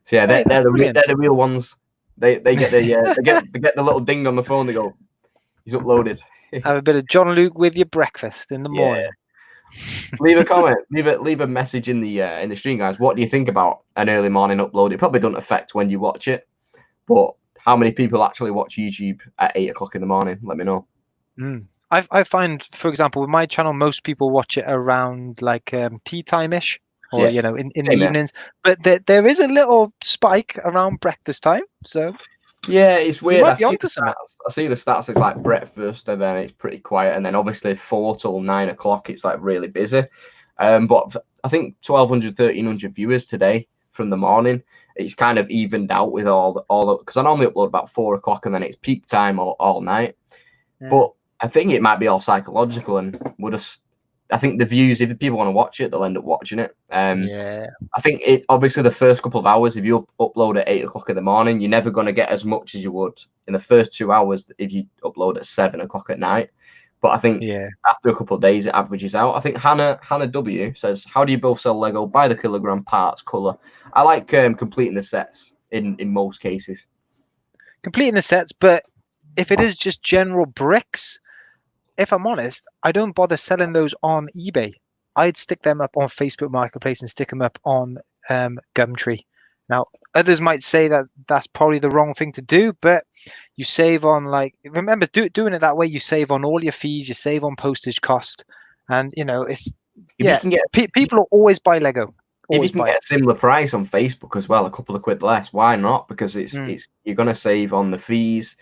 So yeah, they're the real ones. They get they get the little ding on the phone. They go, he's uploaded. Have a bit of John Luke with your breakfast in the morning. Leave a comment. Leave a message in the stream, guys. What do you think about an early morning upload? It probably doesn't affect when you watch it, but how many people actually watch YouTube at 8 o'clock in the morning? Let me know. I find, for example, with my channel, most people watch it around like tea time ish, or in the evenings. But there is a little spike around breakfast time. So yeah, it's weird. I see the stats. It's like breakfast, and then it's pretty quiet, and then obviously 4 till 9 o'clock, it's like really busy. But I think 1,200, 1,300 viewers today from the morning. It's kind of evened out with all the because I normally upload about 4 o'clock, and then it's peak time all night. Yeah. But I think it might be all psychological, and I think the views, if people want to watch it, they'll end up watching it. I think obviously the first couple of hours, if you upload at 8 o'clock in the morning, you're never going to get as much as you would in the first 2 hours if you upload at 7 o'clock at night. But I think after a couple of days, it averages out. I think Hannah W says, how do you both sell Lego? By the kilogram, parts, color. I like completing the sets in most cases. Completing the sets, but if it is just general bricks, if I'm honest, I don't bother selling those on eBay. I'd stick them up on Facebook Marketplace and stick them up on Gumtree. Now, others might say that that's probably the wrong thing to do, but you save on, like, remember, doing it that way, you save on all your fees, you save on postage cost, and it's people will always buy Lego. If you can get a similar price on Facebook as well, a couple of quid less, why not? Because it's you're gonna save on the fees.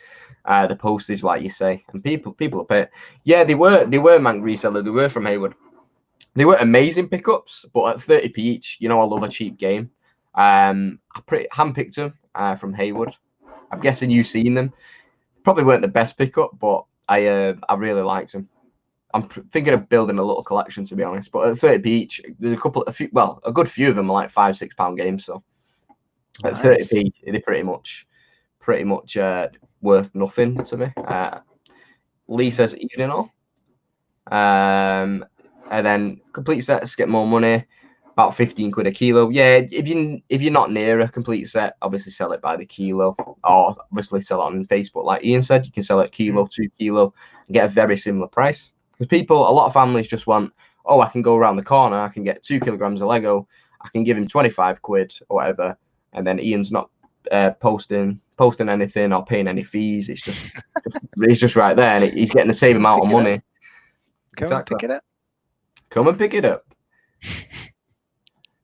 The postage, like you say, and people will pay it. Yeah, they were Mank Reseller. They were from Hayward. They were amazing pickups, but at 30p each, I love a cheap game. I handpicked them from Hayward. I'm guessing you've seen them. Probably weren't the best pickup, but I really liked them. I'm thinking of building a little collection, to be honest. But at 30p each, there's a good few of them are like £5-6 games. So at 30p, they're pretty much worth nothing to me. Lee says evening all. And then complete sets get more money, about 15 quid a kilo. Yeah, if you're not near a complete set, obviously sell it by the kilo, or obviously sell it on Facebook. Like Ian said, you can sell it kilo, 2 kilo, and get a very similar price. Because a lot of families just want, I can go around the corner, I can get 2 kilograms of Lego, I can give him 25 quid or whatever, and then Ian's not posting anything or paying any fees. It's just right there, and he's getting the same amount of money. Come and pick it up. Come and pick it up.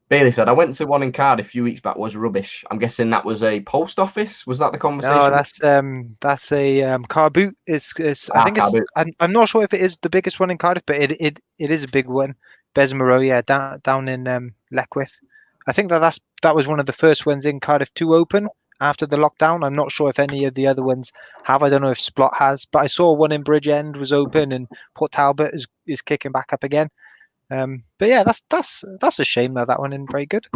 Bailey said, I went to one in Cardiff a few weeks back, was rubbish. I'm guessing that was a post office. Was that the No, conversation? that's a car boot. It's I think Car it's boot. I'm not sure if it is the biggest one in Cardiff, but it is a big one. Besmaro, yeah, down in Leckwith. I think that was one of the first ones in Cardiff to open after the lockdown. I'm not sure if any of the other ones have. I don't know if Splot has, but I saw one in Bridgend was open, and Port Talbot is kicking back up again. But yeah, that's a shame that one isn't very good.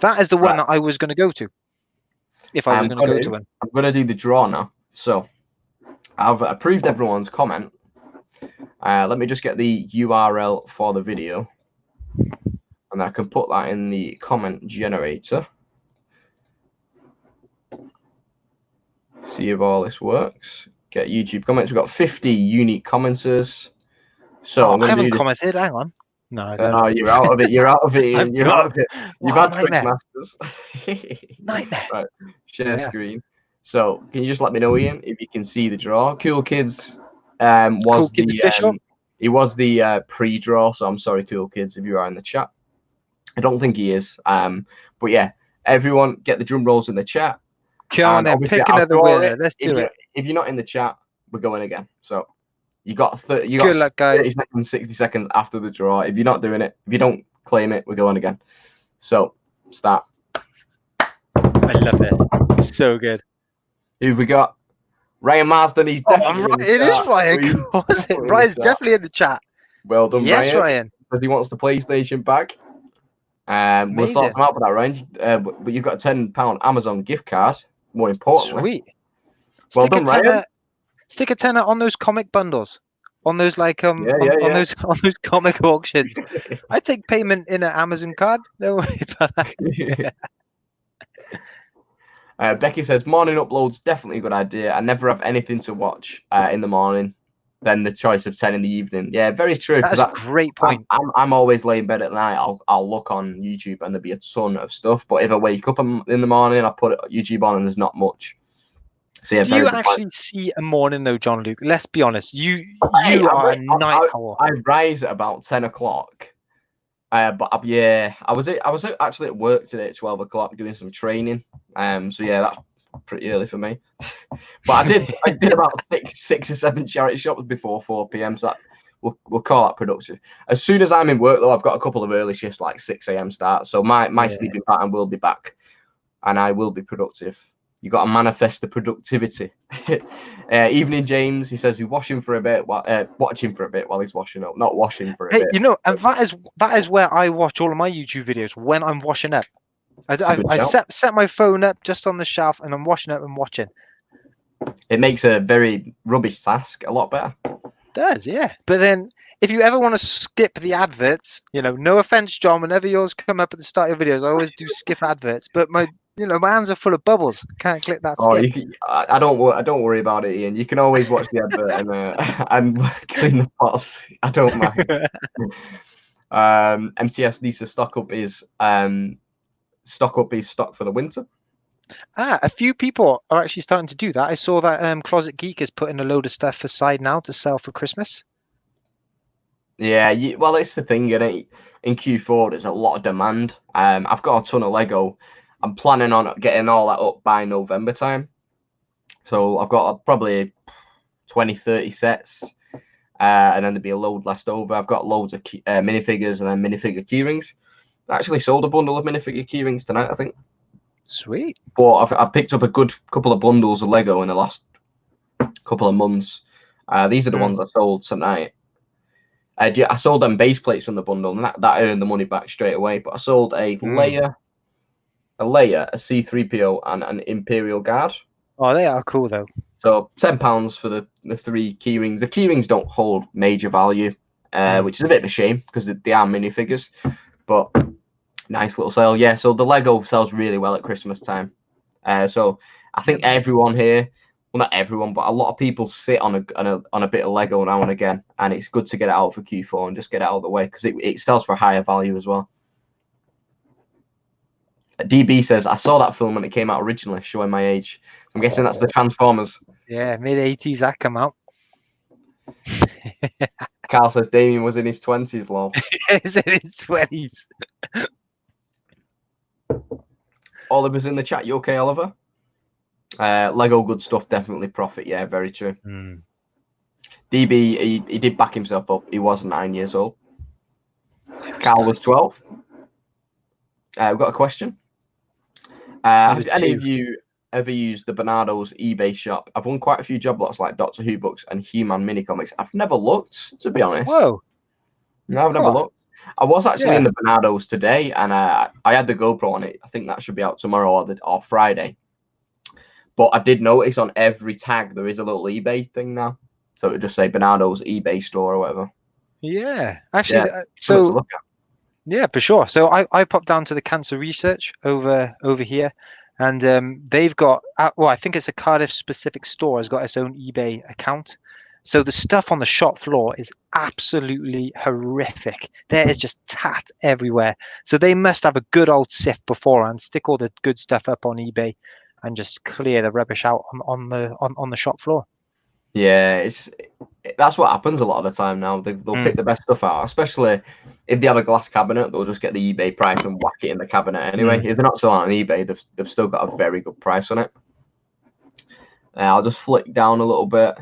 That is the one Right. that I was going to go to if I was going to go to one. I'm going to do the draw now. So I've approved everyone's comment. Let me just get the URL for the video. And I can put that in the comment generator. See if all this works. Get YouTube comments. We've got 50 unique commenters. So I'm I going to haven't do commented. Hang on. No, I don't. Oh, you're out of it. You're out of it, Ian. You're out of it. You've had Twitch Masters. Nightmare. Right. Share screen. So, can you just let me know, Ian, if you can see the draw? Cool Kids was he was the pre-draw. So I'm sorry, Cool Kids, if you are in the chat. I don't think he is. But yeah, everyone get the drum rolls in the chat. Come on then, pick another winner. Let's do it. If you're not in the chat, we're going again. So. You got Good luck, guys. 30 seconds, 60 seconds after the draw. If you're not doing it, if you don't claim it, we're going again. So, start. I love this. It's so good. Who've we got? Ryan Marsden. He's definitely it is Ryan. Was it? Ryan's definitely in the chat. Well done, yes, Ryan. Because he wants the PlayStation back. We'll sort him out for that, Ryan. But you've got a £10 Amazon gift card. More importantly. Sweet. Well done, Ryan. Stick a tenner on those comic bundles, on those on those comic auctions. I take payment in an Amazon card. Don't worry about that. Becky says morning uploads definitely a good idea. I never have anything to watch in the morning. Then the choice of 10 in the evening. Yeah, very true. That's a great point. I'm always laying in bed at night. I'll look on YouTube and there'll be a ton of stuff. But if I wake up in the morning, I put YouTube on and there's not much. So yeah, do you actually see a morning though, John Luke? Let's be honest. You are a night owl. I rise at about 10 o'clock. But yeah, I was actually at work today at 12 o'clock doing some training. So yeah, that's pretty early for me. But I did about six or seven charity shops before 4 p.m. So that, we'll call that productive. As soon as I'm in work though, I've got a couple of early shifts like 6 a.m. start. So my sleeping pattern will be back, and I will be productive. You got to manifest the productivity. Evening, James. He says he's watching for a bit, watching for a bit while he's washing up, not washing for a bit. You know, and that is where I watch all of my YouTube videos when I'm washing up. I set my phone up just on the shelf, and I'm washing up and watching. It makes a very rubbish task a lot better. It does, yeah. But then, if you ever want to skip the adverts, no offense, John. Whenever yours come up at the start of videos, I always do skip adverts. But my hands are full of bubbles. Can't click that skip. I don't worry about it, Ian. You can always watch the advert and clean the pots. I don't mind. MTS needs to stock up his stock for the winter. A few people are actually starting to do that. I saw that Closet Geek is putting a load of stuff aside now to sell for Christmas. Yeah, well, it's the thing, in Q4 there's a lot of demand. I've got a ton of Lego. I'm planning on getting all that up by November time. So I've got probably 20, 30 sets. And then there'll be a load left over. I've got loads of minifigures and then minifigure keyrings. I actually sold a bundle of minifigure keyrings tonight, I think. Sweet. But I picked up a good couple of bundles of Lego in the last couple of months. These are the ones I sold tonight. I sold them base plates from the bundle, and that earned the money back straight away. But I sold a Leia, a C3PO, and an Imperial Guard. Oh, they are cool though. So £10 for the three keyrings. The keyrings don't hold major value, which is a bit of a shame because they are minifigures. But nice little sale, yeah. So the Lego sells really well at Christmas time. So I think everyone here, well, not everyone, but a lot of people sit on a bit of Lego now and again, and it's good to get it out for Q4 and just get it out of the way because it sells for a higher value as well. DB says, I saw that film when it came out originally, showing my age. I'm guessing that's the Transformers. Yeah, mid-80s that come out. Carl says Damien was in his 20s, lol. He's in his 20s. Oliver's in the chat. You okay, Oliver? Lego good stuff, definitely profit. Yeah, very true. DB, he did back himself up. He was 9 years old. Carl was 12. We've got a question. Have any of you ever used the Bernardo's eBay shop? I've won quite a few job lots like Doctor Who books and He-Man mini comics. I've never looked, to be honest. Whoa. No, I've never looked. I was actually Yeah. in the Bernardo's today, and I had the GoPro on it. I think that should be out tomorrow or Friday. But I did notice on every tag there is a little eBay thing now. So it would just say Bernardo's eBay store or whatever. Yeah. Actually, Yeah, so to look at. yeah, for sure. So I popped down to the cancer research over here, and they've got well, I think it's a Cardiff specific store has got its own eBay account. So the stuff on the shop floor is absolutely horrific. There is just tat everywhere. So they must have a good old sift beforehand, stick all the good stuff up on eBay, and just clear the rubbish out on the shop floor. Yeah, that's what happens a lot of the time now. They'll pick the best stuff out, especially if they have a glass cabinet. They'll just get the eBay price and whack it in the cabinet anyway. If they're not selling on eBay, they've still got a very good price on it. I'll just flick down a little bit.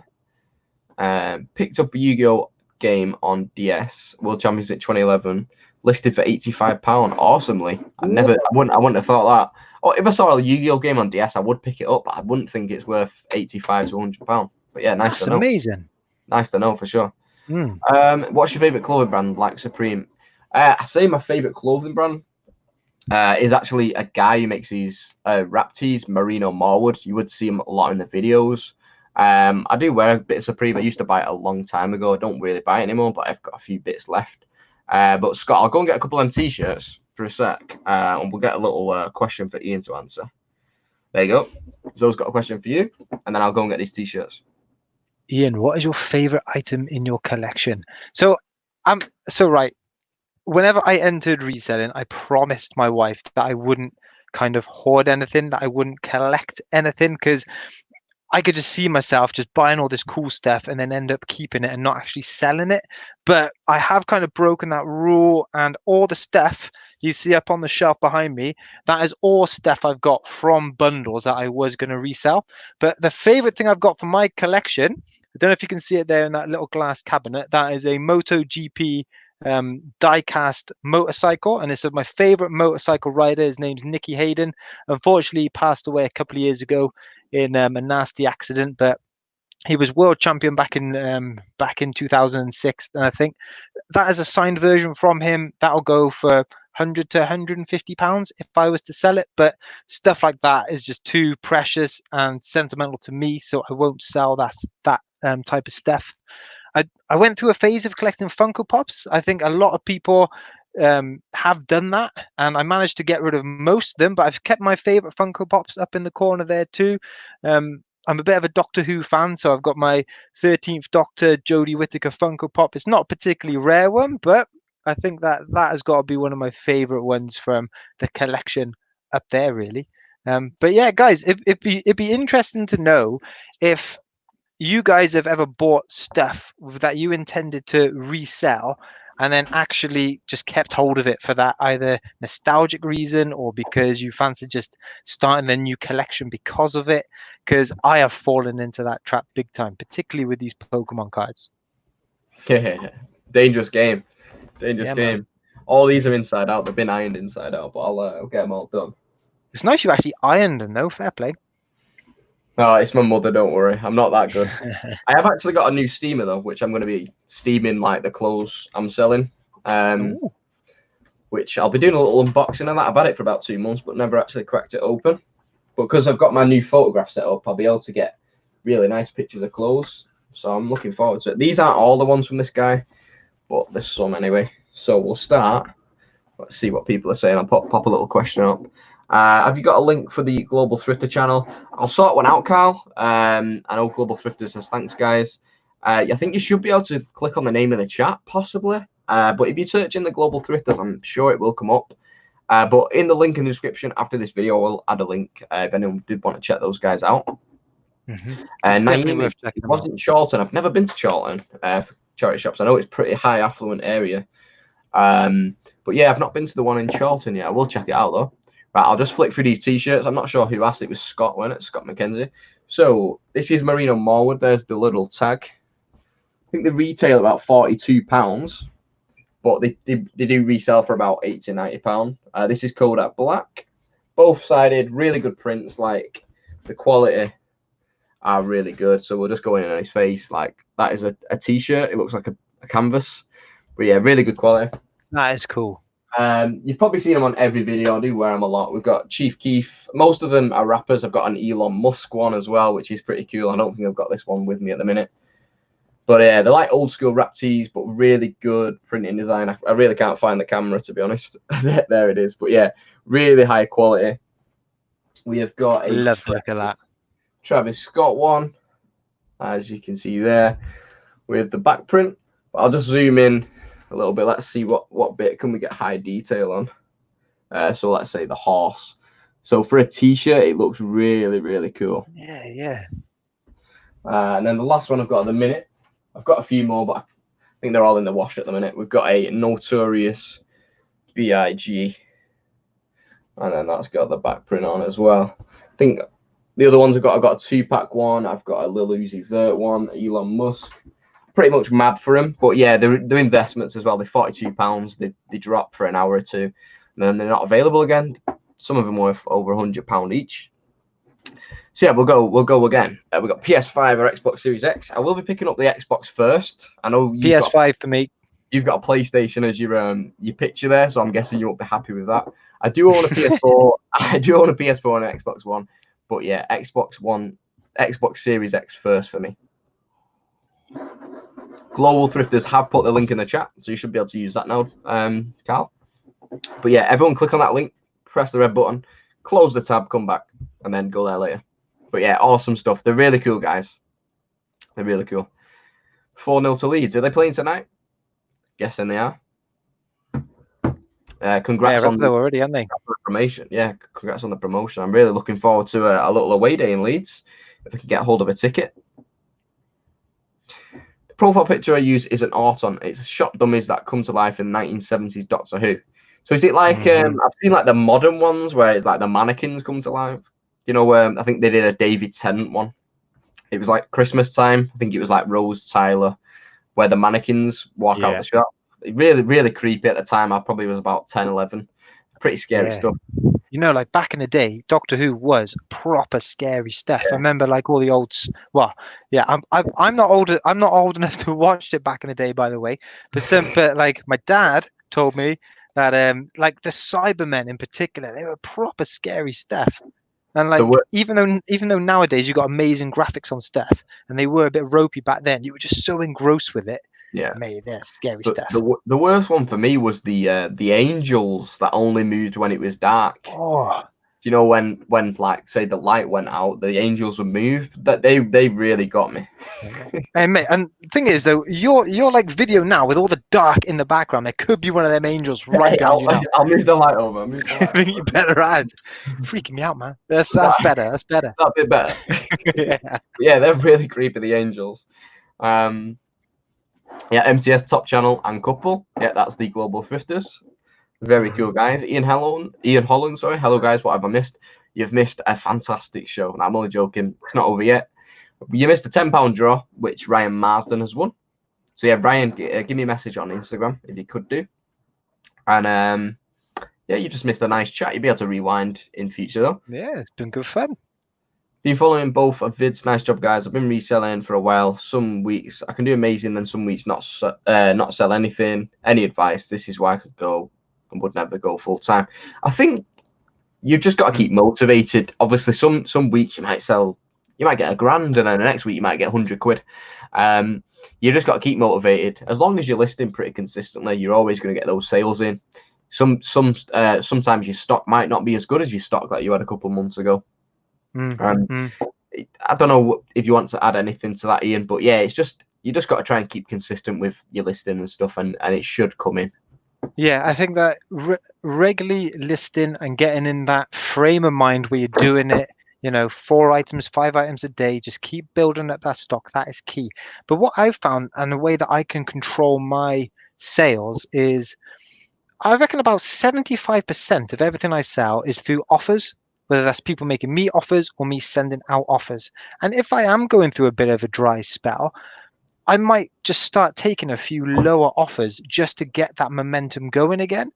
Picked up a Yu-Gi-Oh game on DS, World Championship 2011, listed for £85. Awesomely. I wouldn't have thought that. Or if I saw a Yu-Gi-Oh game on DS, I would pick it up, but I wouldn't think it's worth £85 to £100. But yeah, nice to know. That's amazing. Nice to know for sure. What's your favorite clothing brand like Supreme? I say my favorite clothing brand is actually a guy who makes these wrap tees, Marino Marwood. You would see him a lot in the videos. I do wear a bit of Supreme. I used to buy it a long time ago. I don't really buy it anymore, but I've got a few bits left. But Scott, I'll go and get a couple of them t-shirts for a sec, and we'll get a little question for Ian to answer. There you go. Zoe's got a question for you, and then I'll go and get these t-shirts. Ian, what is your favorite item in your collection? So right. Whenever I entered reselling, I promised my wife that I wouldn't kind of hoard anything, that I wouldn't collect anything, because I could just see myself just buying all this cool stuff and then end up keeping it and not actually selling it. But I have kind of broken that rule, and all the stuff you see up on the shelf behind me, that is all stuff I've got from bundles that I was going to resell. But the favorite thing I've got from my collection, I don't know if you can see it there in that little glass cabinet, that is a MotoGP die-cast motorcycle, and it's of my favorite motorcycle rider. His name's Nicky Hayden. Unfortunately, he passed away a couple of years ago in a nasty accident, but he was world champion back in 2006, and I think that is a signed version from him. That'll go for £100 to £150 if I was to sell it, but stuff like that is just too precious and sentimental to me, so I won't sell that type of stuff. I went through a phase of collecting Funko Pops. I think a lot of people have done that, and I managed to get rid of most of them, but I've kept my favorite Funko Pops up in the corner there too. I'm a bit of a Doctor Who fan, so I've got my 13th Doctor Jodie Whittaker Funko Pop. It's not a particularly rare one, but I think that has got to be one of my favorite ones from the collection up there, really. But yeah, guys, it'd be interesting to know if you guys have ever bought stuff that you intended to resell and then actually just kept hold of it for that either nostalgic reason or because you fancy just starting a new collection because of it. Because I have fallen into that trap big time, particularly with these Pokemon cards. Yeah, dangerous game. Dangerous game. Man. All these are inside out. They've been ironed inside out, but I'll get them all done. It's nice you actually ironed them, though. Fair play. No, it's my mother, don't worry. I'm not that good. I have actually got a new steamer, though, which I'm going to be steaming like the clothes I'm selling. Which I'll be doing a little unboxing of that. I've had it for about 2 months, but never actually cracked it open. But because I've got my new photograph set up, I'll be able to get really nice pictures of clothes. So I'm looking forward to it. These aren't all the ones from this guy, but there's some anyway. So we'll start. Let's see what people are saying. I'll pop a little question up. Have you got a link for the Global Thrifter channel? I'll sort one out, Carl. I know Global Thrifter says thanks, guys. I think you should be able to click on the name of the chat, possibly. But if you search in the Global Thrifters, I'm sure it will come up. But in the link in the description after this video, I'll add a link if anyone did want to check those guys out. Definitely worth checking it wasn't Charlton. I've never been to Charlton for charity shops. I know it's a pretty high affluent area. But yeah, I've not been to the one in Charlton yet. I will check it out, though. Right, I'll just flick through these t-shirts. I'm not sure who asked. It was Scott, wasn't it? Scott McKenzie. So this is Merino Marwood. There's the little tag. I think they retail about £42, but they do resell for about £80-90. This is Kodak Black. Both sided, really good prints. Like the quality are really good. So we'll just go in on his face. Like that is a t-shirt. It looks like a canvas, but yeah, really good quality. That is cool. You've probably seen them on every video. I do wear them a lot. We've got Chief Keef. Most of them are rappers. I've got an Elon Musk one as well, which is pretty cool. I don't think I've got this one with me at the minute. But yeah, they're like old school rap tees, but really good printing design. I really can't find the camera, to be honest. There it is. But yeah, really high quality. We have got a Love to look at that. Travis Scott one, as you can see there, with the back print. But I'll just zoom in a little bit. Let's see what bit can we get high detail on. So let's say the horse. So for a t-shirt, it looks really, really cool. Yeah. And then the last one I've got at the minute, I've got a few more, but I think they're all in the wash at the minute. We've got a Notorious B.I.G. And then that's got the back print on as well. I think the other ones I've got a 2-pack one. I've got a Lil Uzi Vert one, Elon Musk. Pretty much mad for them. But yeah, they're investments as well. They're £42. They drop for an hour or two. And then they're not available again. Some of them worth over £100 each. So yeah, we'll go again. We've got PS5 or Xbox Series X. I will be picking up the Xbox first. I know PS5 for me. You've got a PlayStation as your picture there, so I'm guessing you won't be happy with that. I do own a PS4. I do own a PS4 and an Xbox One, but yeah, Xbox Series X first for me. Global Thrifters have put the link in the chat, so you should be able to use that now, Carl. But yeah, everyone click on that link, press the red button, close the tab, come back, and then go there later. But yeah, awesome stuff. They're really cool, guys. They're really cool. 4-0 to Leeds. Are they playing tonight? Guessing they are. Congrats on the already, aren't they? promotion. Yeah, congrats on the promotion. I'm really looking forward to a little away day in Leeds if I can get hold of a ticket. The profile picture I use is an art-on. It's shot dummies that come to life in 1970s Doctor Who. So is it like I've seen like the modern ones where it's like the mannequins come to life? You know, I think they did a David Tennant one. It was like Christmas time. I think it was like Rose Tyler, where the mannequins walk out the shop. Really, really creepy at the time. I probably was about 10, 11. Pretty scary stuff. You know, like back in the day, Doctor Who was proper scary stuff. I remember like all the old. Well, yeah, I'm not old. I'm not old enough to watch it back in the day, by the way. But like my dad told me that like the Cybermen in particular, they were proper scary stuff. And like even though nowadays you got amazing graphics on stuff, and they were a bit ropey back then, you were just so engrossed with it. Yeah, mate, that's scary stuff. The worst one for me was the angels that only moved when it was dark. Oh, you know, when like say the light went out, the angels would move. That they really got me. Hey mate, and the thing is though, your like video now with all the dark in the background, there could be one of them angels right behind you now. I'll move the light over. I think you better add. Freaking me out, man. That's better. That's better. That bit better. Yeah, they're really creepy, the angels. Yeah, MTS top channel and couple. Yeah, that's the Global Thrifters. Very cool guys. Ian Holland, sorry. Hello guys, what have I missed? You've missed a fantastic show. And I'm only joking. It's not over yet. You missed a £10 draw, which Ryan Marsden has won. So yeah, Brian, give me a message on Instagram if you could do. And yeah, you just missed a nice chat. You'll be able to rewind in future though. Yeah, it's been good fun. Been following both of vids. Nice job, guys. I've been reselling for a while. Some weeks I can do amazing, then some weeks not sell anything. Any advice? This is why I could go and would never go full time. I think you've just got to keep motivated. Obviously, some weeks you might get £1,000, and then the next week you might get £100. You just got to keep motivated. As long as you're listing pretty consistently, you're always going to get those sales in. Sometimes your stock might not be as good as your stock that you had a couple of months ago. I don't know if you want to add anything to that, Ian, but yeah, you just got to try and keep consistent with your listing and stuff, and it should come in. Yeah, I think that regularly listing and getting in that frame of mind where you're doing it, 4 items, 5 items a day, just keep building up that stock. That is key. But what I've found, and the way that I can control my sales, is I reckon about 75% of everything I sell is through offers, whether that's people making me offers or me sending out offers. And if I am going through a bit of a dry spell, I might just start taking a few lower offers just to get that momentum going again.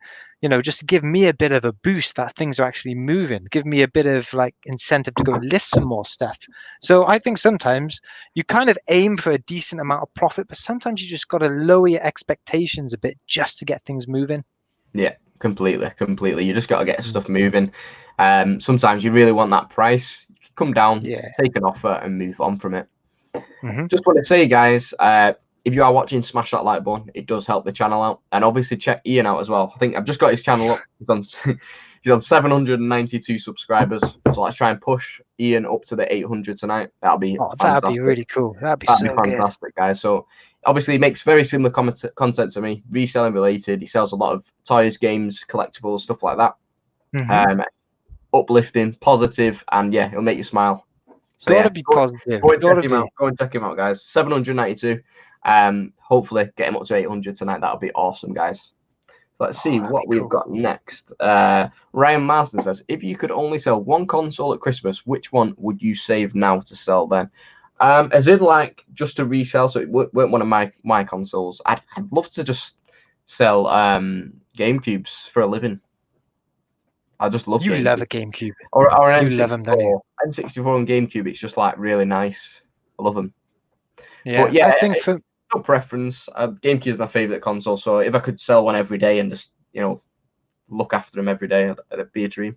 Just to give me a bit of a boost that things are actually moving, give me a bit of like incentive to go and list some more stuff. So I think sometimes you kind of aim for a decent amount of profit, but sometimes you just got to lower your expectations a bit just to get things moving. Yeah, completely. You just got to get stuff moving. Sometimes you really want that price. You can come down, Yeah. take an offer, and move on from it. Hmm. Just want to say, guys, if you are watching, smash that like button. It does help the channel out, and obviously check Ian out as well. I think I've just got his channel up. He's on he's on 792 subscribers. So let's try and push Ian up to the 800 tonight. That'll be Oh, that'd fantastic. be really cool. That'd be That'd be so good. fantastic, guys. So obviously he makes very similar content to me, reselling related. He sells a lot of toys, games, collectibles, stuff like that. Hmm. Uplifting, positive, and yeah, it'll make you smile. So Gotta yeah, be positive. go and check Gotta him be. out. Go and check him out, guys. 792. Hopefully get him up to 800 tonight. That'll be awesome, guys. Let's see That'd what be we've cool. got next. Ryan Marsden says, if you could only sell one console at Christmas, which one would you save now to sell then? As in like just to resell, so it weren't one of my consoles. I'd love to just sell GameCubes for a living. I just love You love GameCube. a GameCube. Or an You love them, don't you? N64. N64 and GameCube, it's just like really nice. I love them. Yeah, But yeah, I think for no preference. GameCube is my favorite console, so if I could sell one every day and just look after them every day, it'd be a dream.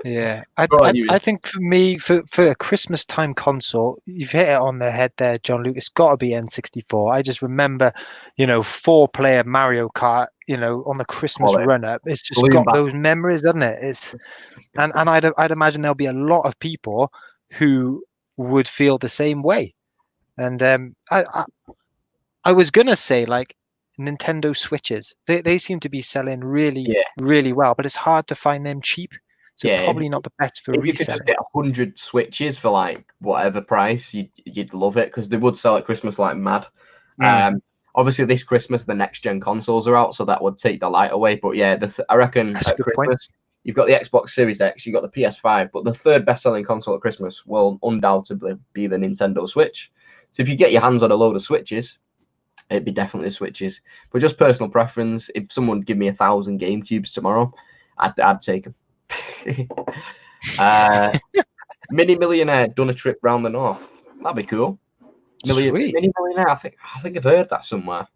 yeah, What about you? I think for me, for a Christmas time console, you've hit it on the head there, John Luke. It's got to be N64. I just remember, 4-player Mario Kart, on the Christmas Quality. run up. It's just Balloon got Battle. those memories, doesn't it? And I'd imagine there'll be a lot of people who would feel the same way. And I was gonna say like Nintendo Switches. They seem to be selling really, Yeah, really well, but it's hard to find them cheap. So yeah. probably not the best for If you could just reselling. get 100 Switches for like whatever price, you'd love it because they would sell at Christmas like mad. Mm, Obviously this Christmas the next gen consoles are out, so that would take the light away. But yeah, I reckon that's a at good point. Christmas you've got the Xbox Series X, you've got the PS5, but the third best-selling console at Christmas will undoubtedly be the Nintendo Switch. So if you get your hands on a load of Switches, it'd be definitely Switches. But just personal preference, if someone give me 1,000 GameCubes tomorrow, I'd take them. Mini Millionaire done a trip round the north. That'd be cool. Sweet. Mini Millionaire. I think I've heard that somewhere.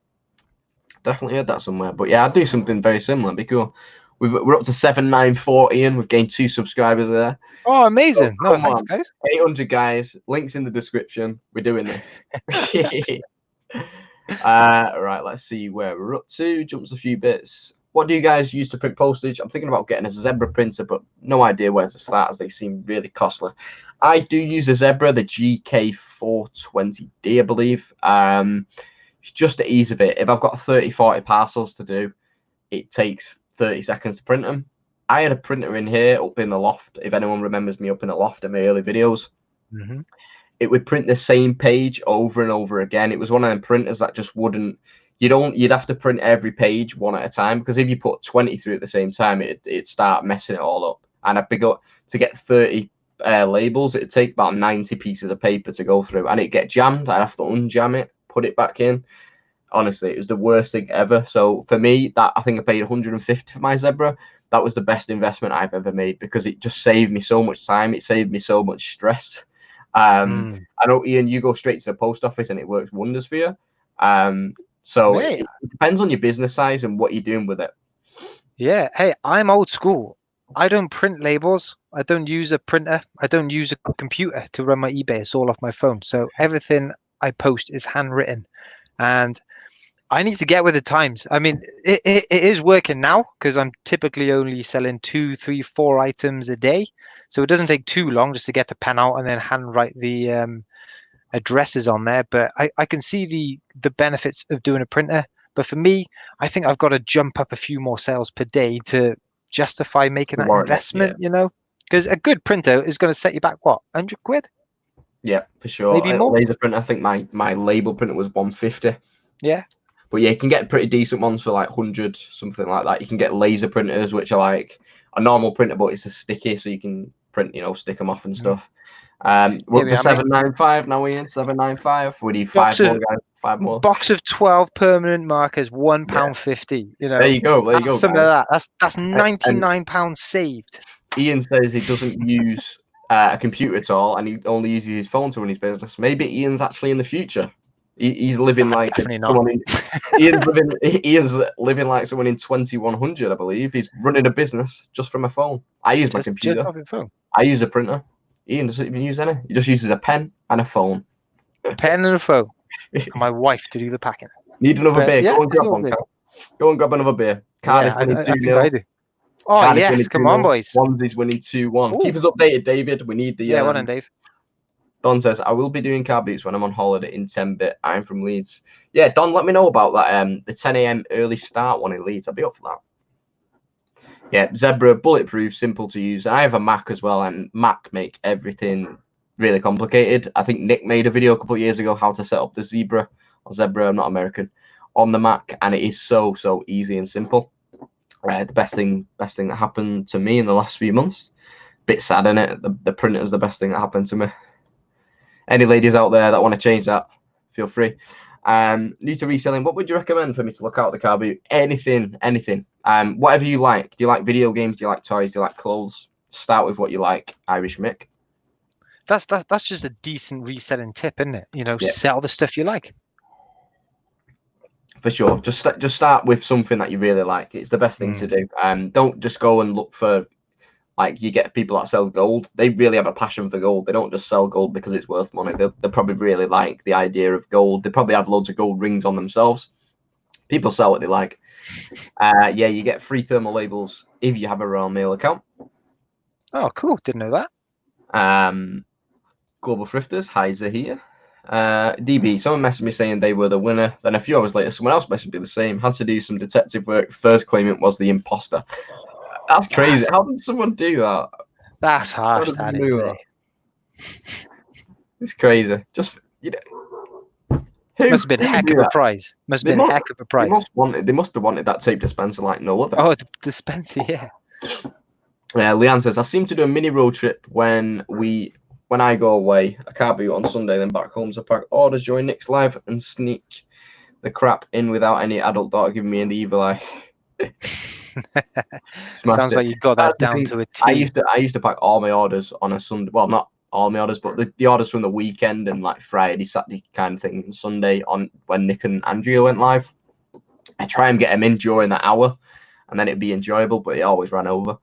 Definitely heard that somewhere. But yeah, I'd do something very similar. It'd be cool. We're up to 794, Ian. We've gained 2 subscribers there. Oh, So amazing. No, come thanks, on, guys. 800 guys. Links in the description. We're doing this. Right, let's see where we're up to. Jumps a few bits. What do you guys use to print postage? I'm thinking about getting a Zebra printer, but no idea where to start as they seem really costly. I do use a Zebra, the GK420D, I believe. It's just the ease of it. If I've got 30, 40 parcels to do, it takes 30 seconds to print them. I had a printer in here up in the loft. If anyone remembers me up in the loft in my early videos, Mm-hmm. it would print the same page over and over again. It was one of them printers that just wouldn't. You'd have to print every page one at a time because if you put 20 through at the same time, it'd start messing it all up. And I'd be to get 30 labels, it'd take about 90 pieces of paper to go through, and it'd get jammed. I'd have to unjam it, put it back in. Honestly, it was the worst thing ever. So for me, that I think I paid 150 for my Zebra. That was the best investment I've ever made because it just saved me so much time. It saved me so much stress. I know, Ian, you go straight to the post office and it works wonders for you. So Hey, it depends on your business size and what you're doing with it. yeah. Hey, I'm old school. I don't print labels. I don't use a printer. I don't use a computer to run my eBay. It's all off my phone. So everything I post is handwritten. And I need to get with the times. I mean, it is working now because I'm typically only selling 2, 3, 4 items a day. So it doesn't take too long just to get the pen out and then handwrite the addresses on there. But I can see the benefits of doing a printer. But for me, I think I've got to jump up a few more sales per day to justify making that investment, because a good printer is going to set you back, what, 100 quid? Yeah, for sure. Maybe more? Laser print, I think my label printer was 150. Yeah. But yeah, you can get pretty decent ones for like 100, something like that. You can get laser printers, which are like a normal printer, but it's a sticky, so you can print, stick them off and stuff. We're up to 795 now, Ian. 795. We need five more, guys. 5 more. Box of 12 permanent markers, £1.50. There you go. There you go. Something like that. That's £99 saved. Ian says he doesn't use a computer at all, and he only uses his phone to run his business. Maybe Ian's actually in the future. He's living like someone Ian's living like someone in 2100, I believe. He's running a business just from a phone. I use my computer. I use a printer. Ian doesn't even use any. He just uses a pen and a phone. A pen and a phone. And my wife to do the packing. Need another beer? Yeah, go and grab one. Go and grab another beer. Cardiff winning 2-0. Oh, Cardiff yes, come on, boys. Swansea's winning 2-1. Keep us updated, David. We need the... Yeah, well done, Dave. Don says, I will be doing car boots when I'm on holiday in 10-bit. I'm from Leeds. Yeah, Don, let me know about that. The 10 a.m. early start one in Leeds. I'll be up for that. Yeah, Zebra, bulletproof, simple to use. I have a Mac as well, and Mac make everything really complicated. I think Nick made a video a couple of years ago how to set up the Zebra, I'm not American, on the Mac, and it is so easy and simple. The best thing that happened to me in the last few months. Bit sad, innit? The printer is the best thing that happened to me. Any ladies out there that want to change that, feel free. New to reselling, what would you recommend for me to look out the car boot? Anything. Whatever you like. Do you like video games? Do you like toys? Do you like clothes? Start with what you like, Irish Mick. That's just a decent reselling tip, isn't it? Sell the stuff you like. For sure. Just start with something that you really like. It's the best thing to do. Don't just go and look for, like, you get people that sell gold. They really have a passion for gold. They don't just sell gold because it's worth money. They probably really like the idea of gold. They probably have loads of gold rings on themselves. People sell what they like. Yeah, you get free thermal labels if you have a Royal Mail account. Oh, cool. Didn't know that. Global Thrifters, Heiser here. DB, someone messaged me saying they were the winner. Then a few hours later, someone else messaged me the same. Had to do some detective work. First claimant was the imposter. That's crazy. How did someone do that? That's harsh, that is. It's crazy. Just, must have been a heck of a prize. Must have been a heck of a prize. They must have wanted that tape dispenser like no other. Oh, the dispenser, yeah. Leanne says, I seem to do a mini road trip when I go away. I can't be on Sunday, then back home to pack orders, join Nick's live and sneak the crap in without any adult daughter giving me an evil eye. Sounds like you got that down to a T. I used to pack all my orders on a Sunday. Well, not all my orders, but the orders from the weekend and like Friday, Saturday kind of thing, and Sunday on when Nick and Andrea went live. I try and get them in during that hour, and then it'd be enjoyable, but it always ran over.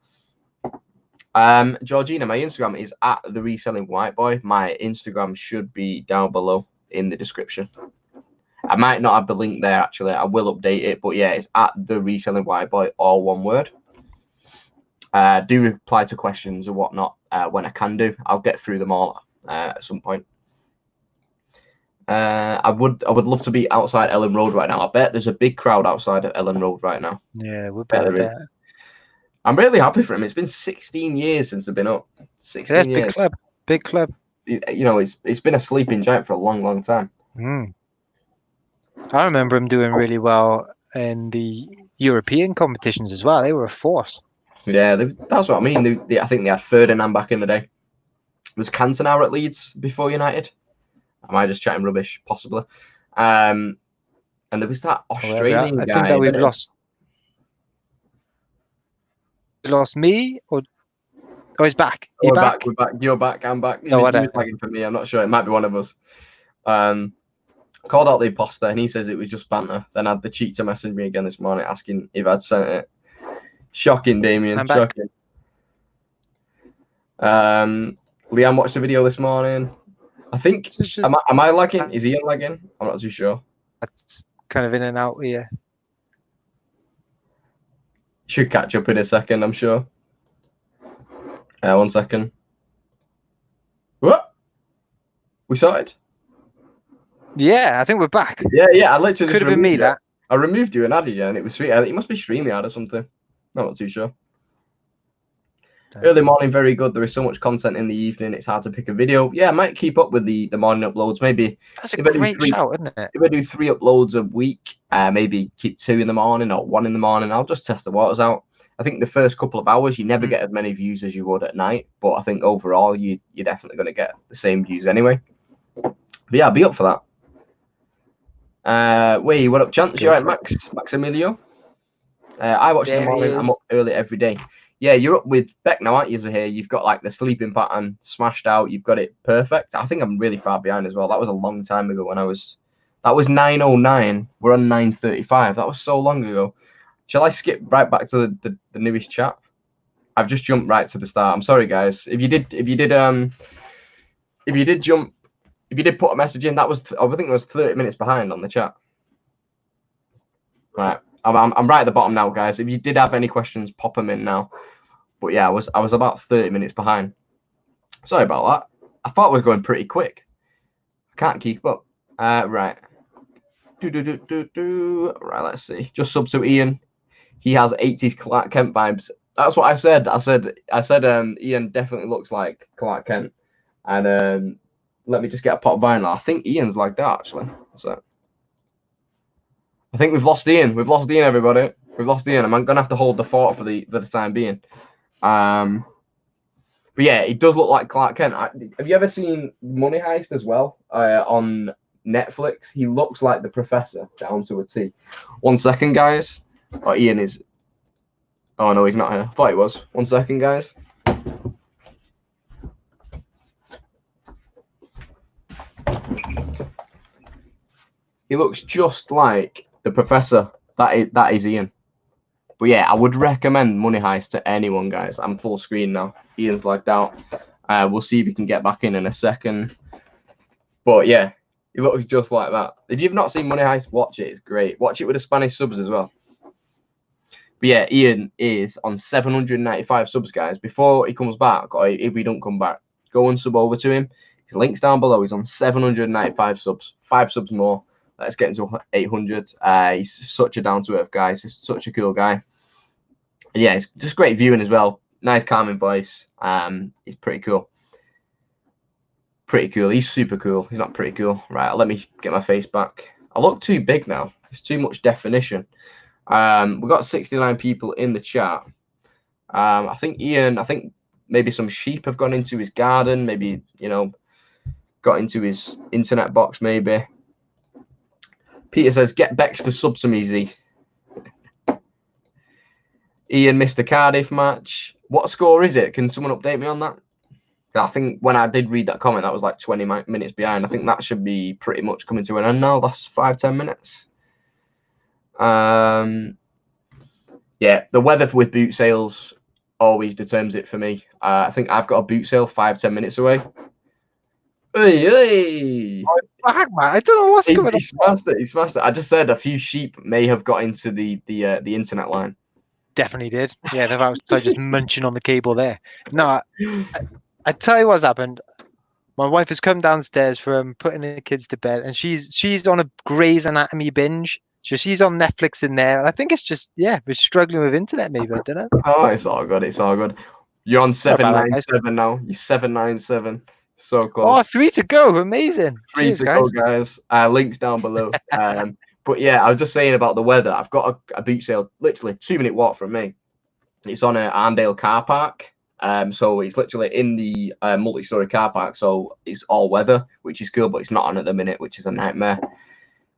Georgina, my Instagram is at the Reselling White Boy. My Instagram should be down below in the description. I might not have the link there, actually. I will update it. But yeah, it's at the Reselling White Boy, all one word. Do reply to questions or whatnot when I can do. I'll get through them all at some point. I would love to be outside Ellen Road right now. I bet there's a big crowd outside of Ellen Road right now. Yeah, we bet there is. I'm really happy for him. It's been 16 years since I've been up. 16 years. Big club. It's been a sleeping giant for a long time. I remember him doing really well in the European competitions as well. They were a force. Yeah, that's what I mean. I think they had Ferdinand back in the day. Was Cantona at Leeds before United? Am I just chatting rubbish? Possibly. And there was that Australian guy. I think that we've lost. Lost me or he's back. We're back. You're back. I'm back. No, I don't. Lagging for me. I'm not sure. It might be one of us. Called out the imposter, and he says it was just banter. Then I had the cheek to message me again this morning asking if I'd sent it. Shocking, Damien. Shocking. Liam watched the video this morning. I think. Am I lagging? Is Ian lagging? I'm not too sure. That's kind of in and out here. Should catch up in a second, I'm sure. 1 second. What? We started? Yeah, I think we're back. Yeah. I literally could have been me that. I removed you and added you, and it was sweet. It must be StreamYard or something. I'm not too sure. Early morning, very good. There is so much content in the evening. It's hard to pick a video. Yeah, I might keep up with the morning uploads. Maybe That's a great shout, isn't it? if I do 3 uploads a week, maybe keep 2 in the morning or 1 in the morning. I'll just test the waters out. I think the first couple of hours you never get as many views as you would at night, but I think overall you're definitely going to get the same views anyway. But yeah, I'll be up for that. Wait, what up, Chance? You all right, Max Emilio? I watch in the morning. I'm up early every day. Yeah, you're up with Beck now, aren't you, Zahir? You've got like the sleeping pattern smashed out. You've got it perfect. I think I'm really far behind as well. That was a long time ago when I was. That was 9:09. We're on 9:35. That was so long ago. Shall I skip right back to the newest chat? I've just jumped right to the start. I'm sorry, guys. If you did put a message in, that was I think it was 30 minutes behind on the chat. Right. I'm right at the bottom now, guys. If you did have any questions, pop them in now. But yeah, I was about 30 minutes behind. Sorry about that. I thought it was going pretty quick. I can't keep up. Right. Right, let's see. Just sub to Ian. He has 80s Clark Kent vibes. That's what I said. I said Ian definitely looks like Clark Kent. And let me just get a pot of vinyl. I think Ian's like that, actually. So I think we've lost Ian. We've lost Ian, everybody. We've lost Ian. I'm gonna have to hold the fort for the time being. But yeah, it does look like Clark Kent. Have you ever seen Money Heist as well on Netflix? He looks like the Professor down to a T. 1 second, guys. Oh, Ian is. Oh no, he's not here. I thought he was. 1 second, guys. He looks just like the Professor. That is Ian. But yeah, I would recommend Money Heist to anyone, guys. I'm full screen now. Ian's lagged out. We'll see if he can get back in a second. But yeah, he looks just like that. If you've not seen Money Heist, watch it. It's great. Watch it with the Spanish subs as well. But yeah, Ian is on 795 subs, guys. Before he comes back, or if he don't come back, go and sub over to him. His link's down below. He's on 795 subs. 5 subs more. Let's get into 800. He's such a down-to-earth guy. He's such a cool guy. Yeah, it's just great viewing as well. Nice, calming voice. He's pretty cool. Pretty cool. He's super cool. He's not pretty cool. Right, let me get my face back. I look too big now. It's too much definition. We've got 69 people in the chat. I think Ian, maybe some sheep have gone into his garden. Maybe, got into his internet box, maybe. Peter says, get Bex to sub some easy. Ian missed the Cardiff match. What score is it? Can someone update me on that? I think when I did read that comment, that was like 20 minutes behind. I think that should be pretty much coming to an end now. That's 5-10 minutes. Yeah, the weather with boot sales always determines it for me. I think I've got a boot sale 5-10 minutes away. Hey. I don't know what's going on. He smashed it. I just said a few sheep may have got into the internet line. Definitely did. Yeah, they're outside just munching on the cable there. No, I tell you what's happened. My wife has come downstairs from putting the kids to bed, and she's on a Grey's Anatomy binge. So she's on Netflix in there, and I think it's just we're struggling with internet. Maybe I don't know. Oh, it's all good. It's all good. You're on 797 now. You're 797. So close. Oh, 3 to go. Amazing. 3 Cheers, to guys. go, guys. Links down below. But yeah, I was just saying about the weather. I've got a boot sale, literally 2-minute walk from me. It's on a Arndale car park. So it's literally in the multi-story car park. So it's all weather, which is cool, but it's not on at the minute, which is a nightmare.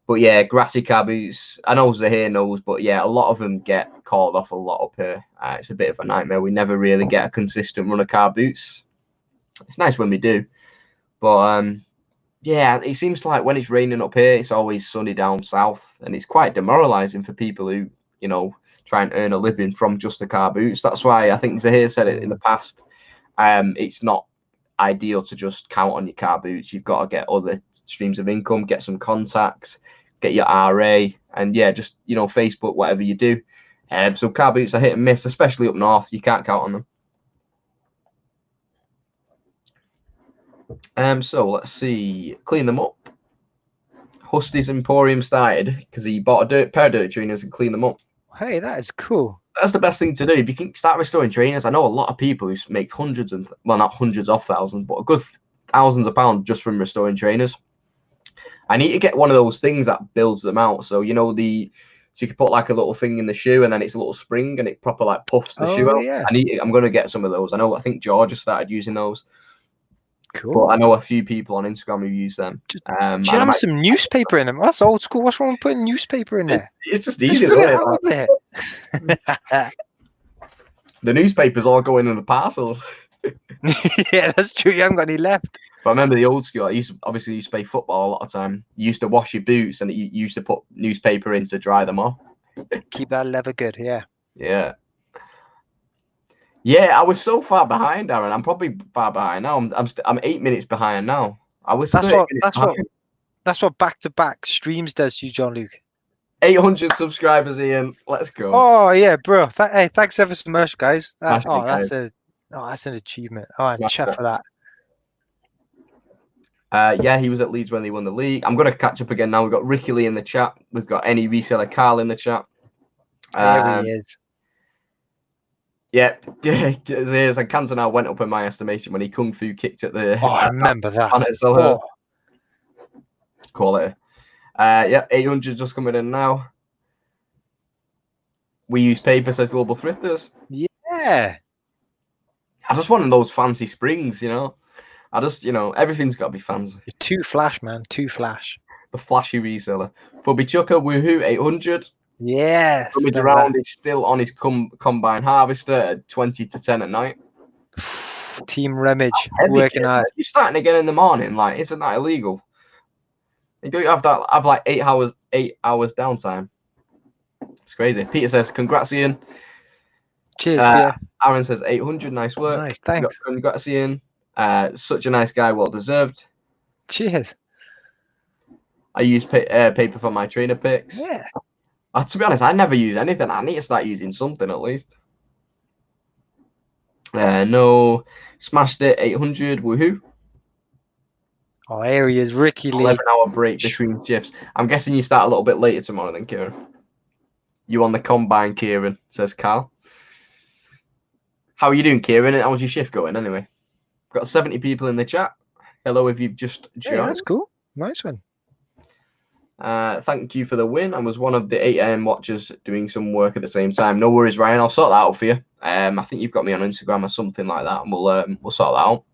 But yeah, grassy car boots. I know Zahir knows, but yeah, a lot of them get called off a lot up here. It's a bit of a nightmare. We never really get a consistent run of car boots. It's nice when we do, but yeah, it seems like when it's raining up here, it's always sunny down south, and it's quite demoralizing for people who, try and earn a living from just the car boots. That's why I think Zahir said it in the past. It's not ideal to just count on your car boots. You've got to get other streams of income, get some contacts, get your RA, and yeah, just Facebook, whatever you do. So car boots are hit and miss, especially up north. You can't count on them. So let's see. Clean them up. Husty's Emporium started because he bought a pair of dirt trainers and cleaned them up. Hey, that is cool. That's the best thing to do. If you can start restoring trainers, I know a lot of people who make hundreds and, well, not hundreds of thousands, but a good thousands of pounds just from restoring trainers. I need to get one of those things that builds them out. So, you know, so you can put like a little thing in the shoe and then it's a little spring and it proper like puffs the shoe out. Yeah. I'm going to get some of those. I think George has started using those. Cool. But I know a few people on Instagram who use them. Jam some newspaper in them. That's old school. What's wrong with putting newspaper in there? It's just easy, though. The newspapers all go in the parcels. Yeah, that's true. You haven't got any left. But I remember the old school. I used to play football a lot of time. You used to wash your boots and you used to put newspaper in to dry them off. Keep that leather good. Yeah. Yeah. Yeah, I was so far behind, Aaron. I'm probably far behind now. I'm 8 minutes behind now. I was. That's what back-to-back streams does to you, John Luke. 800 subscribers, Ian. Let's go. Oh yeah, bro. Hey, thanks ever so much, guys. That's an achievement. Oh, I'm chuffed for that. Yeah, he was at Leeds when they won the league. I'm gonna catch up again now. We've got Ricky Lee in the chat. We've got any reseller Carl in the chat. There he is. Yeah, and Cantona went up in my estimation when he kung fu kicked at the. Oh, I remember that. Quality. Yeah, 800 just coming in now. We use paper, says Global Thrifters. Yeah. I just wanted those fancy springs, you know. Everything's got to be fancy. You're too flash, man. Too flash. The flashy reseller. Bubby Chucker, woohoo, 800. Yes. Rummage around is still on his combine harvester at 20 to 10 at night. Team Rummage working hard. You're starting again in the morning, like, isn't that illegal? You don't have like 8 hours downtime. It's crazy. Peter says, congrats, Ian. Cheers, Peter. Aaron says 800, nice work. Nice, thanks. Congrats, Ian. Such a nice guy, well deserved. Cheers. I use paper for my trainer picks. Yeah. To be honest, I never use anything. I need to start using something at least. No, smashed it, 800, woohoo. Oh, here he is, Ricky Lee. 11-hour break between shifts. I'm guessing you start a little bit later tomorrow then, Kieran. You on the combine, Kieran, says Carl. How are you doing, Kieran? How was your shift going anyway? Got 70 people in the chat. Hello, if you've just joined. Yeah, that's cool. Nice one. Thank you for the win. I was one of the 8 AM watchers doing some work at the same time. No worries, Ryan. I'll sort that out for you. I think you've got me on Instagram or something like that, and we'll sort that out.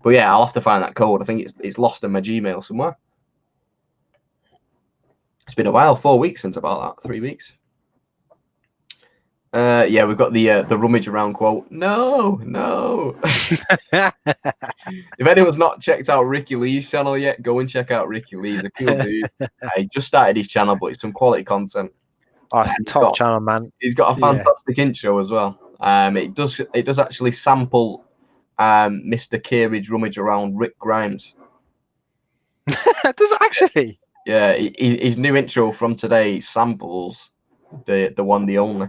But yeah, I'll have to find that code. I think it's lost in my Gmail somewhere. It's been a while. 4 weeks since about that. 3 weeks. Yeah, we've got the rummage around quote. No. If anyone's not checked out Ricky Lee's channel yet, go and check out Ricky Lee. He's a cool dude. He just started his channel, but it's some quality content. Oh, it's a top channel, man. He's got a fantastic intro as well. It does actually sample Mr. Carriage rummage around Rick Grimes. Does it actually? Yeah, his new intro from today samples the one, the only.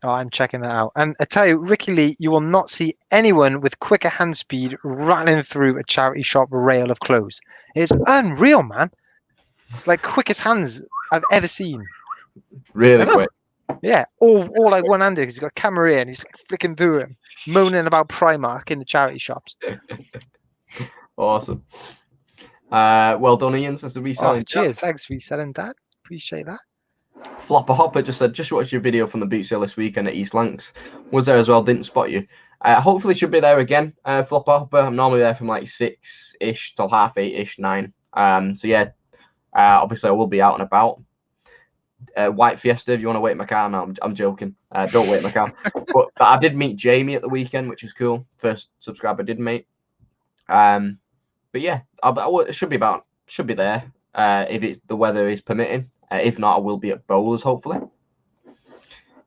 Oh, I'm checking that out. And I tell you, Ricky Lee, you will not see anyone with quicker hand speed rattling through a charity shop rail of clothes. It's unreal, man. Like quickest hands I've ever seen. Really quick. Yeah, all like one-handed. He's got camera in. He's like flicking through it, moaning about Primark in the charity shops. Awesome. Well done, Ian. Says the reselling. Oh, cheers. Thanks for reselling that. Appreciate that. Flopper Hopper just said, just watched your video from the boot sale this weekend at East Lancs. Was there as well, didn't spot you. Hopefully should be there again, Flopper Hopper. I'm normally there from like 6-ish till 8:30-ish, 9. So yeah, obviously I will be out and about. White Fiesta, if you want to wait in my car. No, I'm joking. Don't wait in my car. But I did meet Jamie at the weekend, which is cool. First subscriber did meet. But yeah, I should be there if the weather is permitting. If not, I will be at Bowlers, hopefully.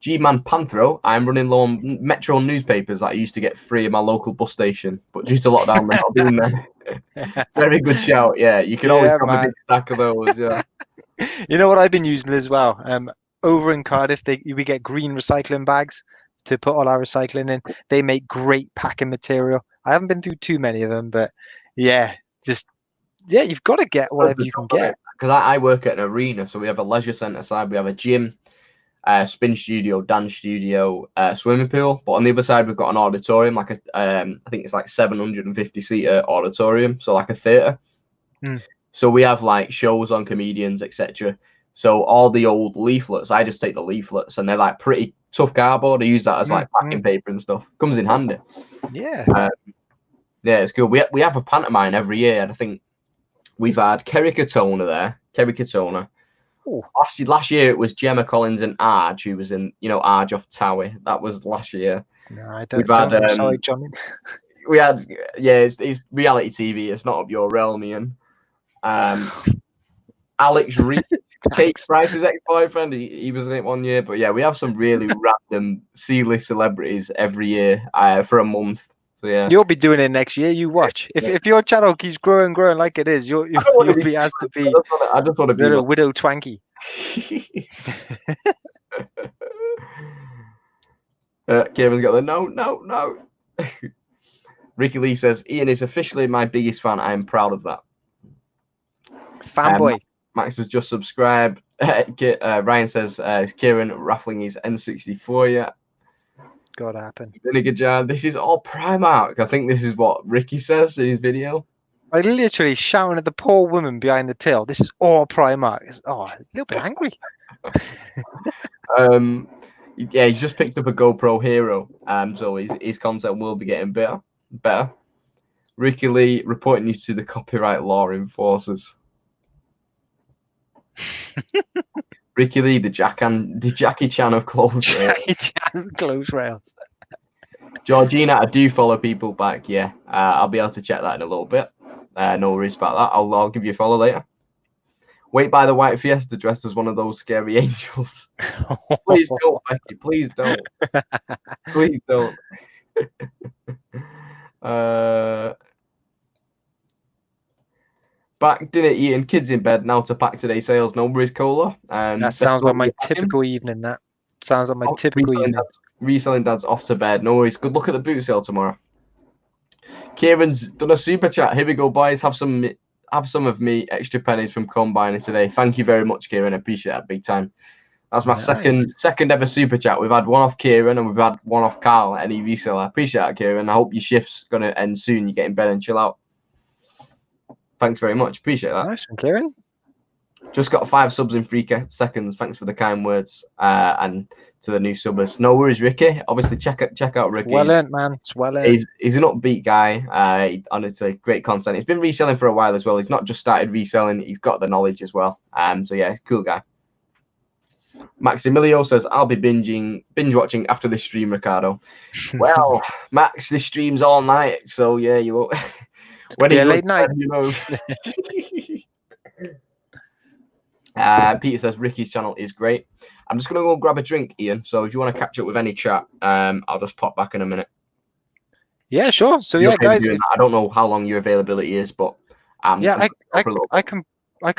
G-Man Panthro, I'm running low on Metro newspapers that I used to get free at my local bus station, but due to lockdown, they're not doing that. Very good shout. Yeah, you can always have a big stack of those. Yeah. You know what I've been using as well? Over in Cardiff, we get green recycling bags to put all our recycling in. They make great packing material. I haven't been through too many of them, but yeah, you've got to get whatever you can get. Because I work at an arena, so we have a leisure centre side, we have a gym, spin studio, dance studio, swimming pool. But on the other side, we've got an auditorium, like I think it's like 750-seater auditorium, so like a theatre. So we have like shows on comedians, etc. So all the old leaflets, I just take the leaflets, and they're like pretty tough cardboard. I use that as like packing paper and stuff. Comes in handy. Yeah. Yeah, it's cool. We have a pantomime every year, and I think we've had Kerry Katona there. Kerry Katona. Last year it was Gemma Collins and Arj, who was in, Arj off Towie. That was last year. No, I don't. I'm sorry, Johnny. We had, it's reality TV. It's not up your realm, Ian. Alex Reed, Kate Price's ex-boyfriend. He was in it one year. But yeah, we have some really random C-list celebrities every year for a month. So yeah, you'll be doing it next year. You watch. If your channel keeps growing like it is, you'll be asked to be. I just want to be little widow Twanky. Kieran's got the no. Ricky Lee says, Ian is officially my biggest fan. I am proud of that. Fanboy. Max has just subscribed. Ryan says, is Kieran raffling his N64 yet? Gotta happen. Vinegar jar. This is all Primark. I think this is what Ricky says in his video. I literally shouting at the poor woman behind the till. This is all Primark. It's a little bit angry. Yeah, he's just picked up a GoPro Hero. So his content will be getting better. Ricky Lee reporting you to the copyright law enforcers. Ricky Lee, the Jackie Chan of clothes rails. Jackie Chan clothes rails. Georgina, I do follow people back. Yeah, I'll be able to check that in a little bit. No worries about that. I'll give you a follow later. Wait by the white Fiesta dressed as one of those scary angels. Please don't, Becky. Please don't. Please don't. Back dinner eating, kids in bed, now to pack today sales. No worries, Cola. That sounds like my typical evening. That sounds like my typical evening. Reselling dad's off to bed. No worries. Good luck at the boot sale tomorrow. Kieran's done a super chat. Here we go, boys. Have some of me extra pennies from combining today. Thank you very much, Kieran. I appreciate that big time. That's my second ever super chat. We've had one off Kieran and we've had one off Carl, any reseller. I appreciate that, Kieran. I hope your shift's gonna end soon. You get in bed and chill out. Thanks very much. Appreciate that. Nice one, Kieran. Just got 5 subs in 3 seconds. Thanks for the kind words and to the new subbers. No worries, Ricky. Obviously, check out Ricky. Well earned, man. It's well earned. He's an upbeat guy. Honestly, great content. He's been reselling for a while as well. He's not just started reselling. He's got the knowledge as well. So yeah, cool guy. Maximilio says, I'll be binge watching after this stream, Ricardo. Well, Max, this stream's all night. So yeah, you won't. When it's late night, you know. Peter says Ricky's channel is great. I'm just gonna go grab a drink, Ian. So if you want to catch up with any chat, I'll just pop back in a minute. Yeah, sure. So yeah, guys, I don't know how long your availability is, but yeah, I can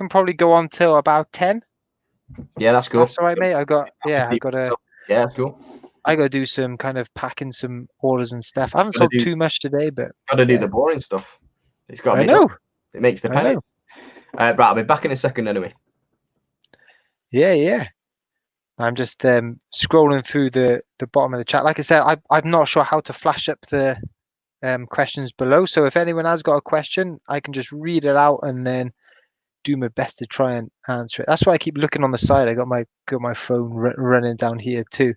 probably go on till about 10. Yeah, that's cool. That's all right, mate. I got yeah, that's cool. I got to do some kind of packing some orders and stuff. I haven't sold too much today, but gotta do the boring stuff. It's got to be. I know. It makes the penny. Right, I'll be back in a second anyway. Yeah. I'm just scrolling through the bottom of the chat. Like I said, I'm not sure how to flash up the questions below. So if anyone has got a question, I can just read it out and then do my best to try and answer it. That's why I keep looking on the side. I got my phone running down here too.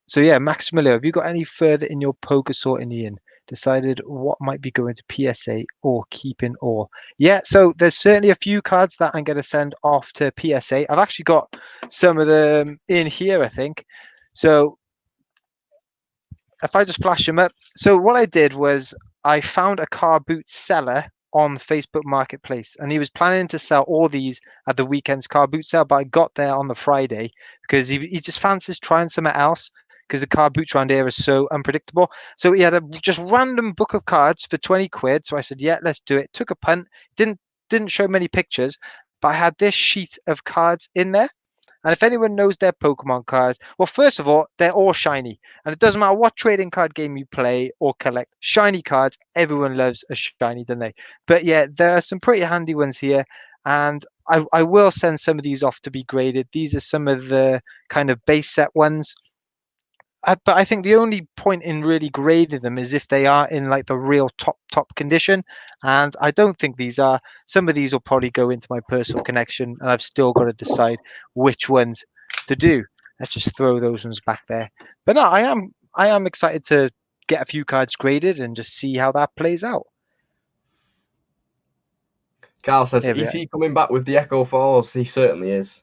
So yeah, Maximilio, have you got any further in your poker sorting, Ian? Decided what might be going to PSA or keeping all? Yeah, so there's certainly a few cards that I'm going to send off to PSA. I've actually got some of them in here, I think. So if I just flash them up. So what I did was I found a car boot seller on Facebook Marketplace, and he was planning to sell all these at the weekend's car boot sale, but I got there on the Friday because he just fancies trying something else, because the car boots around here are so unpredictable. So he had a just random book of cards for 20 quid. So I said, yeah, let's do it. Took a punt. Didn't show many pictures, but I had this sheet of cards in there. And if anyone knows their Pokemon cards, well, first of all, they're all shiny. And it doesn't matter what trading card game you play or collect, shiny cards, everyone loves a shiny, don't they? But yeah, there are some pretty handy ones here. And I will send some of these off to be graded. These are some of the kind of base set ones. But I think the only point in really grading them is if they are in like the real top condition. And I don't think these are. Some of these will probably go into my personal connection, and I've still got to decide which ones to do. Let's just throw those ones back there. But no, I am excited to get a few cards graded and just see how that plays out. Carl says, Here we is are. he coming back with the Echo Falls? He certainly is.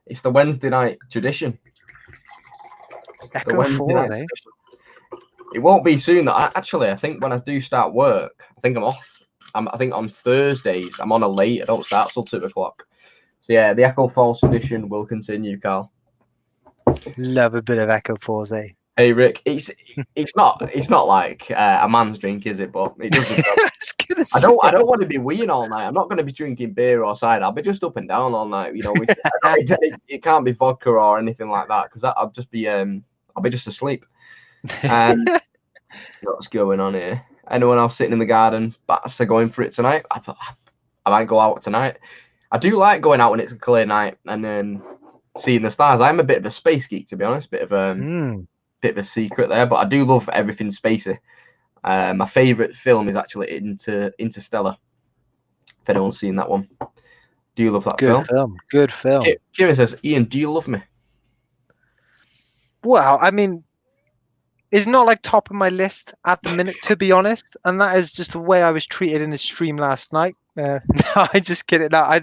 It's the Wednesday night tradition. The Echo Wednesday Falls, night eh? tradition. It won't be soon. Actually, I think when I do start work, I think I'm off. I think on Thursdays, I'm on a late. I don't start till 2 o'clock. So yeah, the Echo Falls tradition will continue, Carl. Love a bit of Echo Falls, eh? Hey Rick, it's not like a man's drink, is it? But it does. I don't want to be weeing all night. I'm not going to be drinking beer or cider. I'll be just up and down all night. You know, it can't be vodka or anything like that because I'll just be I'll be just asleep. What's going on here? Anyone else sitting in the garden? Bats are going for it tonight. I might go out tonight. I do like going out when it's a clear night and then seeing the stars. I'm a bit of a space geek, to be honest. Bit of a secret there, but I do love everything spacey. My favourite film is actually Interstellar. If anyone's seen that one, do you love that film? Good film. Kieran says, Ian, do you love me? Well, I mean, it's not like top of my list at the minute, to be honest, and that is just the way I was treated in the stream last night. No, I just kidding. No,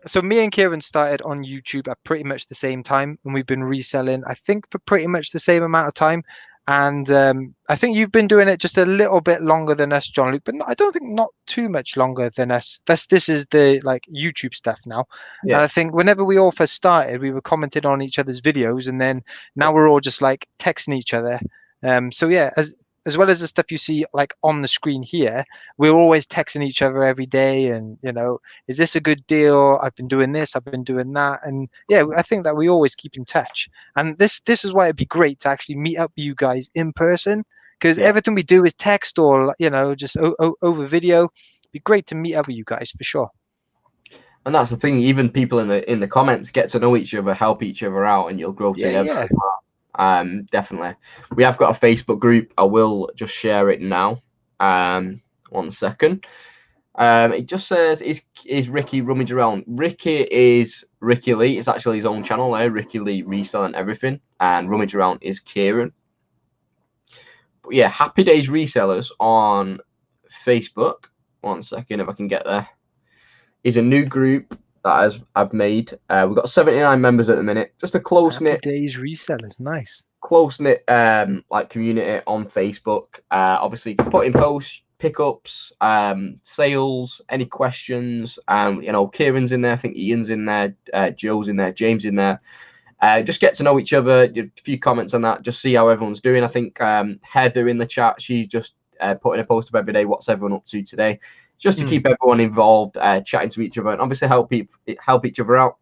so me and Kieran started on YouTube at pretty much the same time, and we've been reselling, I think, for pretty much the same amount of time. And I think you've been doing it just a little bit longer than us, John Luke, but I don't think not too much longer than us. This is the like YouTube stuff now. Yeah. And I think whenever we all first started, we were commenting on each other's videos, and then now we're all just like texting each other. So yeah, as well as the stuff you see like on the screen here, we're always texting each other every day, and is this a good deal? I've been doing this, I've been doing that, and yeah, I think that we always keep in touch. And this is why it'd be great to actually meet up with you guys in person, because everything we do is text or just over video. It'd be great to meet up with you guys for sure. And that's the thing. Even people in the comments get to know each other, help each other out, and you'll grow together. Yeah. Definitely. We have got a Facebook group. I will just share it now. 1 second. It just says, is Ricky rummage around? Ricky is Ricky Lee. It's actually his own channel there. Ricky Lee Reselling Everything. And rummage around is Kieran. But yeah, Happy Days Resellers on Facebook. 1 second, if I can get there. Is a new group that I've made. We've got 79 members at the minute. Just a close-knit Days Resellers, nice. Close-knit like community on Facebook. Obviously putting posts, pickups, sales, any questions. Kieran's in there, I think Ian's in there, Joe's in there, James in there. Just get to know each other. A few comments on that, just see how everyone's doing. I think Heather in the chat, she's just putting a post up every day. What's everyone up to today? Just to keep everyone involved, chatting to each other, and obviously help each other out.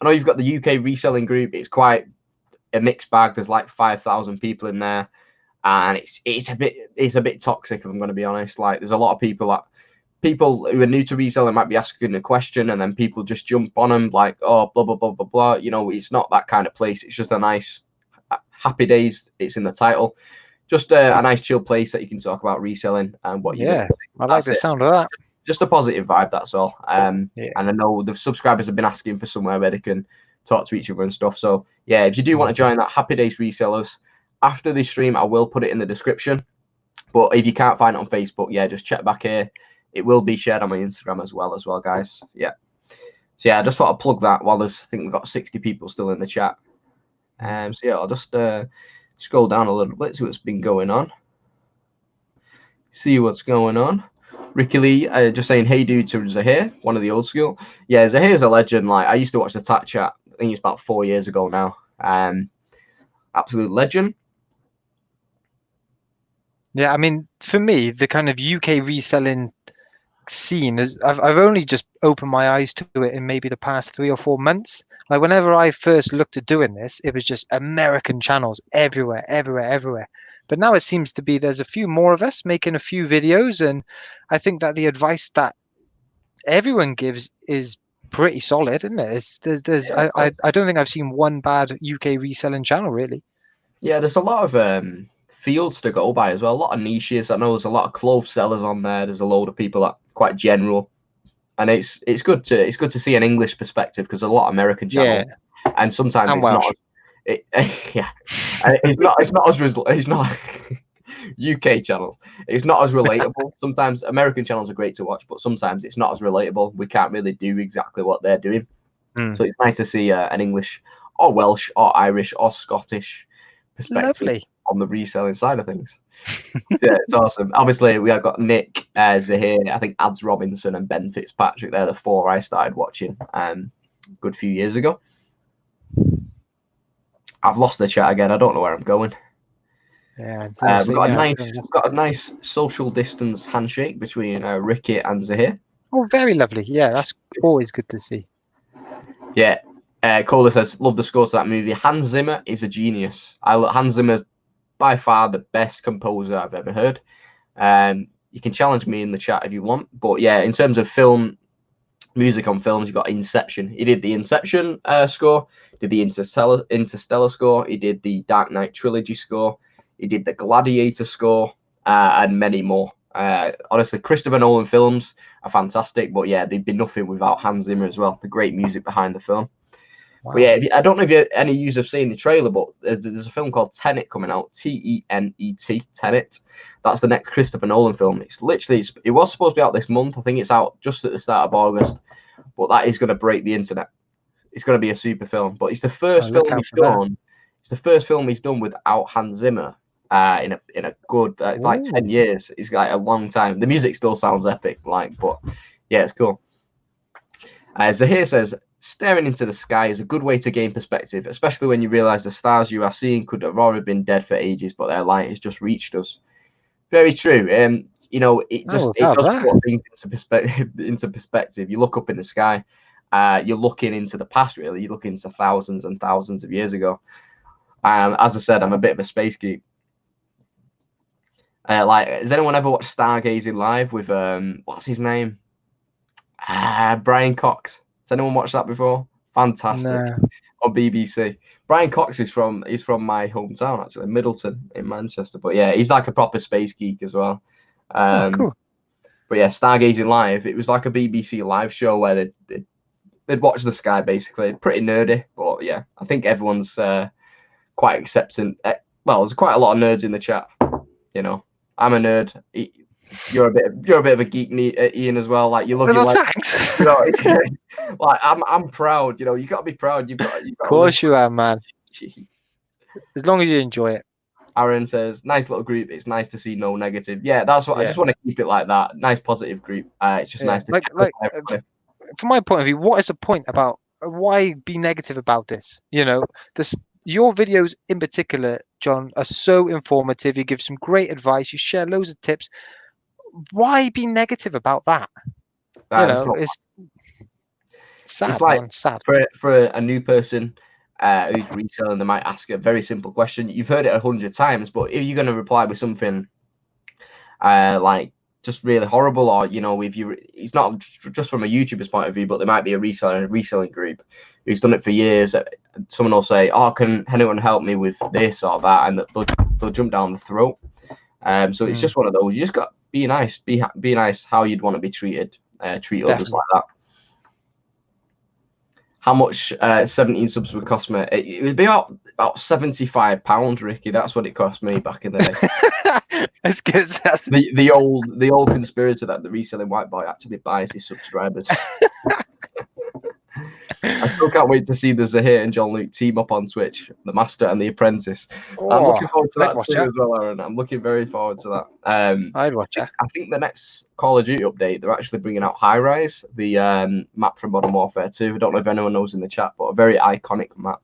I know you've got the UK reselling group. It's quite a mixed bag. There's like 5,000 people in there, and it's a bit toxic, if I'm going to be honest. Like, there's a lot of people who are new to reselling might be asking a question, and then people just jump on them like, oh, blah blah blah blah blah. It's not that kind of place. It's just a nice Happy Days. It's in the title. Just a nice chill place that you can talk about reselling and what you do. I like the sound of that. Just a positive vibe, that's all. And I know the subscribers have been asking for somewhere where they can talk to each other and stuff. So yeah, if you do want to join that, Happy Days Resellers, after this stream, I will put it in the description. But if you can't find it on Facebook, yeah, just check back here. It will be shared on my Instagram as well, guys. Yeah. So yeah, I just thought I'd plug that while I think we've got 60 people still in the chat. So yeah, I'll just scroll down a little bit, see what's been going on. See what's going on. Ricky Lee just saying, hey dude, to Zahir, one of the old school. Yeah, Zahir's a legend. Like, I used to watch the Tat Chat. I think it's about 4 years ago now. Absolute legend. Yeah, I mean, for me, the kind of UK reselling scene is I've only just opened my eyes to it in maybe the past 3 or 4 months. Like, whenever I first looked at doing this, it was just American channels everywhere. But now it seems to be there's a few more of us making a few videos, and I think that the advice that everyone gives is pretty solid, isn't it? I don't think I've seen one bad UK reselling channel really. Yeah, there's a lot of fields to go by as well. A lot of niches. I know there's a lot of clothes sellers on there. There's a load of people that are quite general, and it's good to see an English perspective because a lot of American channels, and sometimes And it's Welsh. not. Yeah, it's not it's not UK channels. It's not as relatable. Sometimes American channels are great to watch, but sometimes it's not as relatable. We can't really do exactly what they're doing. So it's nice to see an English or Welsh or Irish or Scottish perspective Lovely. on the reselling side of things. Yeah, it's awesome. Obviously, we have got Nick Zahir, I think Ads Robinson, and Ben Fitzpatrick. They're the four I started watching a good few years ago. I've lost the chat again. I don't know where I'm going. Yeah, We've got a nice social distance handshake between Ricky and Zahir. Oh, very lovely. Yeah, that's always good to see. Yeah. Cola says, love the score to that movie. Hans Zimmer is a genius. Hans Zimmer's by far the best composer I've ever heard. You can challenge me in the chat if you want. But yeah, in terms of music on films, you've got Inception. He did the Inception score, did the Interstellar score, he did the Dark Knight trilogy score, he did the Gladiator score, and many more. Honestly, Christopher Nolan films are fantastic, but yeah, they'd be nothing without Hans Zimmer as well. The great music behind the film. Wow. But yeah, I don't know if any of you have seen the trailer, but there's a film called Tenet coming out. Tenet. Tenet. That's the next Christopher Nolan film. It was supposed to be out this month. I think it's out just at the start of August. But that is going to break the internet. It's going to be a super film. But it's the first film he's done. It's the first film he's done without Hans Zimmer in a good like 10 years. It's like a long time. The music still sounds epic, but yeah, it's cool. Zahir says, staring into the sky is a good way to gain perspective, especially when you realize the stars you are seeing could have already been dead for ages, but their light has just reached us. Very true. It does put things into perspective. You look up in the sky, you're looking into the past. Really, you look into thousands and thousands of years ago. As I said, I'm a bit of a space geek. Has anyone ever watched Stargazing Live with what's his name? Brian Cox. Has anyone watched that before? Fantastic. No. On BBC. Brian Cox is from my hometown, actually, Middleton in Manchester. But yeah, he's like a proper space geek as well. Cool. But yeah, Stargazing Live. It was like a BBC live show where they'd watch the sky, basically. Pretty nerdy, but yeah, I think everyone's quite accepting. Well, there's quite a lot of nerds in the chat. You know, I'm a nerd. You're a bit of a geek, Ian, as well. Like you love your life. Thanks. You know, like I'm proud. You know, you got to be proud. You've got. Of course you are, man. As long as you enjoy it. Aaron says, "Nice little group. It's nice to see no negative." Yeah, that's what I just want to keep it like that. Nice positive group. It's just nice to from my point of view, what is the point about why be negative about this? You know, your videos in particular, John, are so informative. You give some great advice. You share loads of tips. Why be negative about that? It's sad. It's like, man, sad. For a new person who's reselling, they might ask a very simple question. You've heard it 100 times, but if you're going to reply with something like just really horrible, or it's not just from a YouTuber's point of view, but there might be a reseller in a reselling group who's done it for years. Someone will say, "Oh, can anyone help me with this or that?" and they'll jump down the throat. So it's just one of those. You just got to be nice. Be nice how you'd want to be treated. Treat others like that. How much 17 subs would cost me? It would be about £75, Ricky. That's what it cost me back in the day. That's good. The old conspirator that the reselling white boy actually buys his subscribers. I still can't wait to see the Zahir and John Luke team up on Twitch, the Master and the Apprentice. I'm looking forward to that too as well, Aaron. I'm looking very forward to that. I'd watch that. I think the next Call of Duty update, they're actually bringing out High Rise, the map from Modern Warfare 2. I don't know if anyone knows in the chat, but a very iconic map.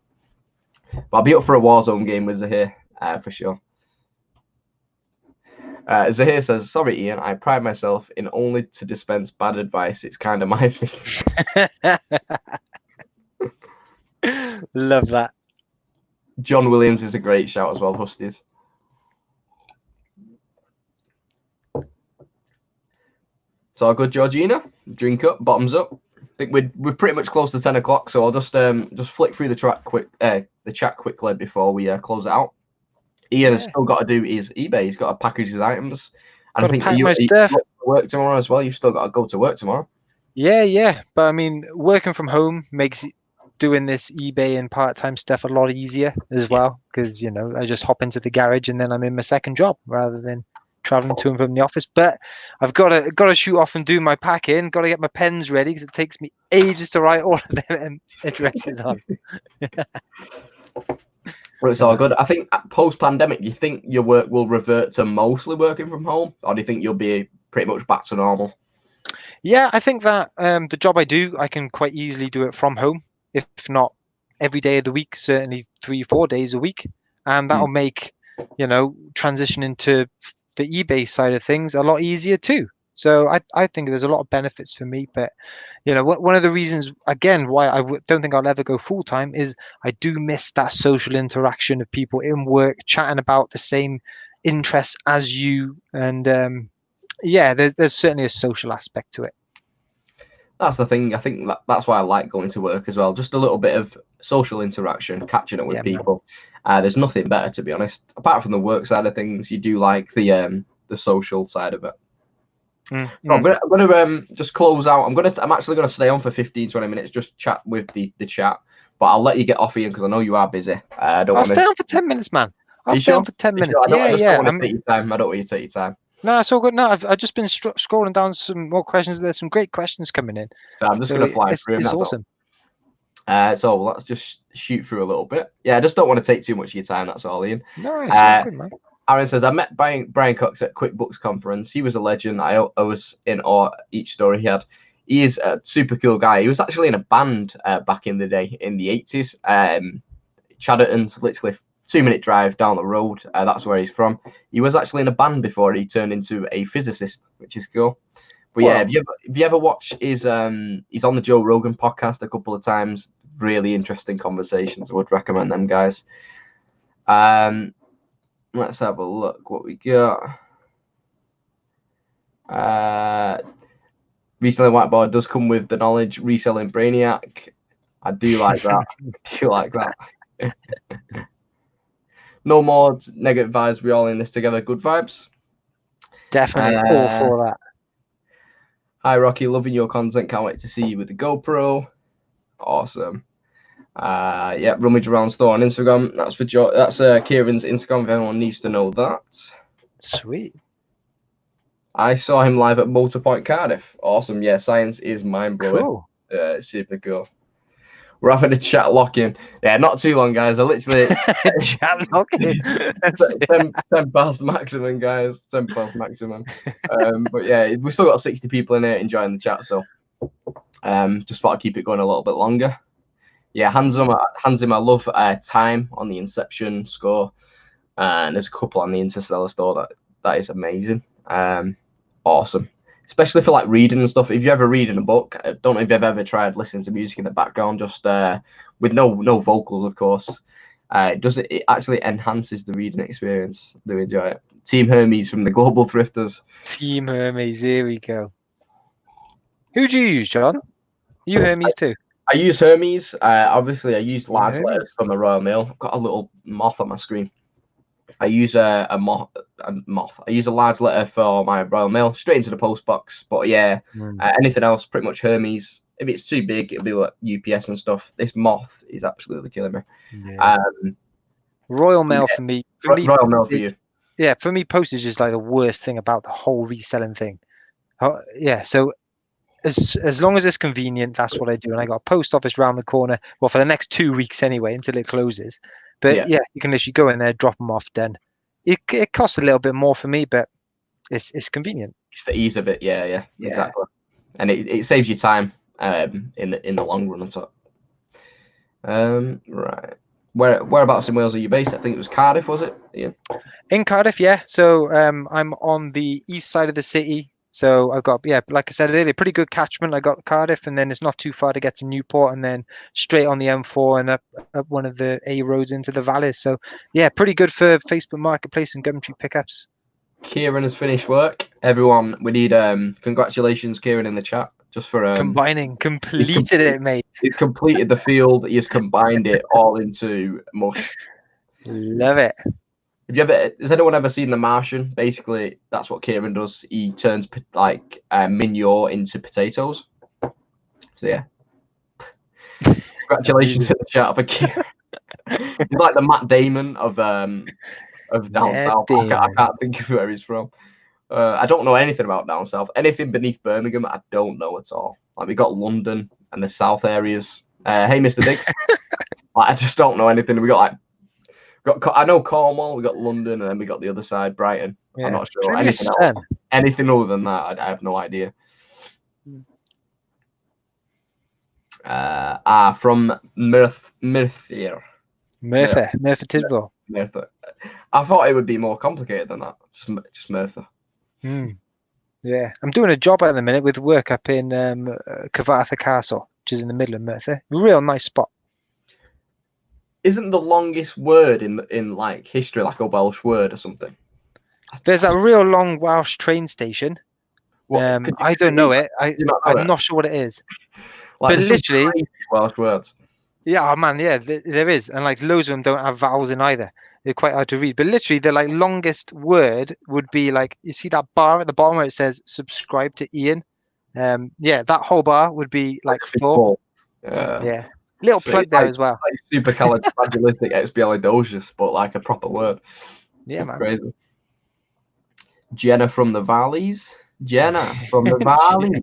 But I'll be up for a Warzone game with Zahir, for sure. Zahir says, "Sorry, Ian, I pride myself in only to dispense bad advice. It's kind of my thing." Love that. John Williams is a great shout as well, Husties. It's all good, Georgina? drink up, bottoms up. I think we're pretty much close to 10 o'clock, so I'll just flick through the chat quickly before we close it out. Ian has still got to do his eBay. He's got to package his items. And Got to pack my stuff. You work tomorrow as well. You've still got to go to work tomorrow. Yeah. But I mean, working from home makes doing this eBay and part-time stuff a lot easier as well, because I just hop into the garage and then I'm in my second job rather than traveling to and from the office. But I've got to shoot off and do my packing. Got to get my pens ready because it takes me ages to write all of them addresses on. Well, it's all good. I think post-pandemic, you think your work will revert to mostly working from home, or do you think you'll be pretty much back to normal? Yeah, I think that the job I do, I can quite easily do it from home, if not every day of the week, certainly 3-4 days a week. And that'll make, transition into the eBay side of things a lot easier too. So I think there's a lot of benefits for me. But, one of the reasons, again, why I don't think I'll ever go full time is I do miss that social interaction of people in work chatting about the same interests as you. And there's certainly a social aspect to it. That's the thing. I think that's why I like going to work as well. Just a little bit of social interaction, catching up with people. There's nothing better, to be honest. Apart from the work side of things, you do like the social side of it. So I'm gonna just close out. I'm actually gonna stay on for 15-20 minutes, just chat with the chat. But I'll let you get off, Ian, because I know you are busy. I'll stay on for 10 minutes, man. I'll stay on for 10 minutes. Sure? I don't want to take your time. I don't want you to take your time. No, it's all good. No, I've just been scrolling down some more questions. There's some great questions coming in. So I'm just going to fly through them. It's awesome. So let's just shoot through a little bit. Yeah, I just don't want to take too much of your time. That's all, Ian. No, it's all good, man. Aaron says, I met Brian Cox at QuickBooks conference. He was a legend. I was in awe each story he had. He is a super cool guy. He was actually in a band back in the day, in the 80s. Chadderton's literally 2-minute drive down the road. That's where he's from. He was actually in a band before he turned into a physicist, which is cool. But yeah, if you ever watch he's on the Joe Rogan podcast a couple of times. Really interesting conversations. I would recommend them, guys. Let's have a look what we got. Reselling Whiteboard does come with the knowledge. Reselling Brainiac. I do like that. I do like that. No more negative vibes. We're all in this together. Good vibes. Definitely all for that. Hi, Rocky. Loving your content. Can't wait to see you with the GoPro. Awesome. Yeah, Rummage Around Store on Instagram. That's for Joe. That's Kieran's Instagram if anyone needs to know that. Sweet. I saw him live at Motorpoint Cardiff. Awesome. Yeah, science is mind-blowing. Cool. Super cool. We're having a chat lock-in. Yeah, not too long, guys. I literally... chat lock-in. 10 past maximum, guys. 10 past maximum. But yeah, we still got 60 people in here enjoying the chat, so just thought I'd keep it going a little bit longer. Yeah, hands him. I love time on the Inception score, and there's a couple on the Interstellar store that is amazing. Awesome, especially for like reading and stuff. If you're ever reading a book, I don't know if you've ever tried listening to music in the background, just with no vocals, of course. It actually enhances the reading experience. Do enjoy it. Team Hermes from the Global Thrifters. Team Hermes, here we go. Who do you use, John? You Hermes too? I use Hermes. Obviously, I use large letters from the Royal Mail. I've got a little moth on my screen. I use a moth. I use a large letter for my Royal Mail, straight into the post box. But yeah, anything else, pretty much Hermes. If it's too big, it'll be like UPS and stuff. This moth is absolutely killing me. Yeah. Royal Mail for me. Royal Mail for you. Yeah, for me, postage is like the worst thing about the whole reselling thing. Yeah, so as long as it's convenient, that's what I do. And I got a post office round the corner. Well, for the next 2 weeks anyway, until it closes. But yeah, you can literally go in there, drop them off. Done. It costs a little bit more for me, but it's convenient. It's the ease of it. Yeah, exactly. And it saves you time in the long run on top. Right. Whereabouts in Wales are you based? I think it was Cardiff, was it? Yeah. In Cardiff, yeah. So I'm on the east side of the city. So I've got, like I said earlier, pretty good catchment. I got Cardiff, and then it's not too far to get to Newport, and then straight on the M4 and up one of the A roads into the valleys. So yeah, pretty good for Facebook Marketplace and Gumtree pickups. Kieran has finished work. Everyone, we need congratulations, Kieran, in the chat. just for completed it, mate. He's completed the field. He's combined it all into mush. Love it. Has anyone ever seen The Martian? Basically, that's what Kieran does. He turns like manure into potatoes. So yeah, congratulations in the chat for Kieran. He's like the Matt Damon of down south. I can't think of where he's from. I don't know anything about down south. Anything beneath Birmingham, I don't know at all. Like we got London and the south areas. Hey, Mr. Diggs. Like, I just don't know anything. We got I know Cornwall. We got London, and then we got the other side, Brighton. Yeah. I'm not sure anything else. Anything other than that, I have no idea. From Merthyr Tidwell. Merthyr. I thought it would be more complicated than that. Just Merthyr. Yeah, I'm doing a job at the minute with work up in Cavartha Castle, which is in the middle of Merthyr. Real nice spot. Isn't the longest word in like history like a Welsh word or something? There's a real long Welsh train station. I don't know it. I'm not sure what it is. Like, but literally Welsh words. Yeah, oh man, yeah, there is, and like loads of them don't have vowels in either. They're quite hard to read. But literally, the like longest word would be like, you see that bar at the bottom where it says "subscribe to Ian." Yeah, that whole bar would be like full. Yeah. Little plug there as well. Like supercalifragilisticexpialidocious, but like a proper word. Yeah, man. Crazy. Jenna from the Valleys. Jenna from the Valleys.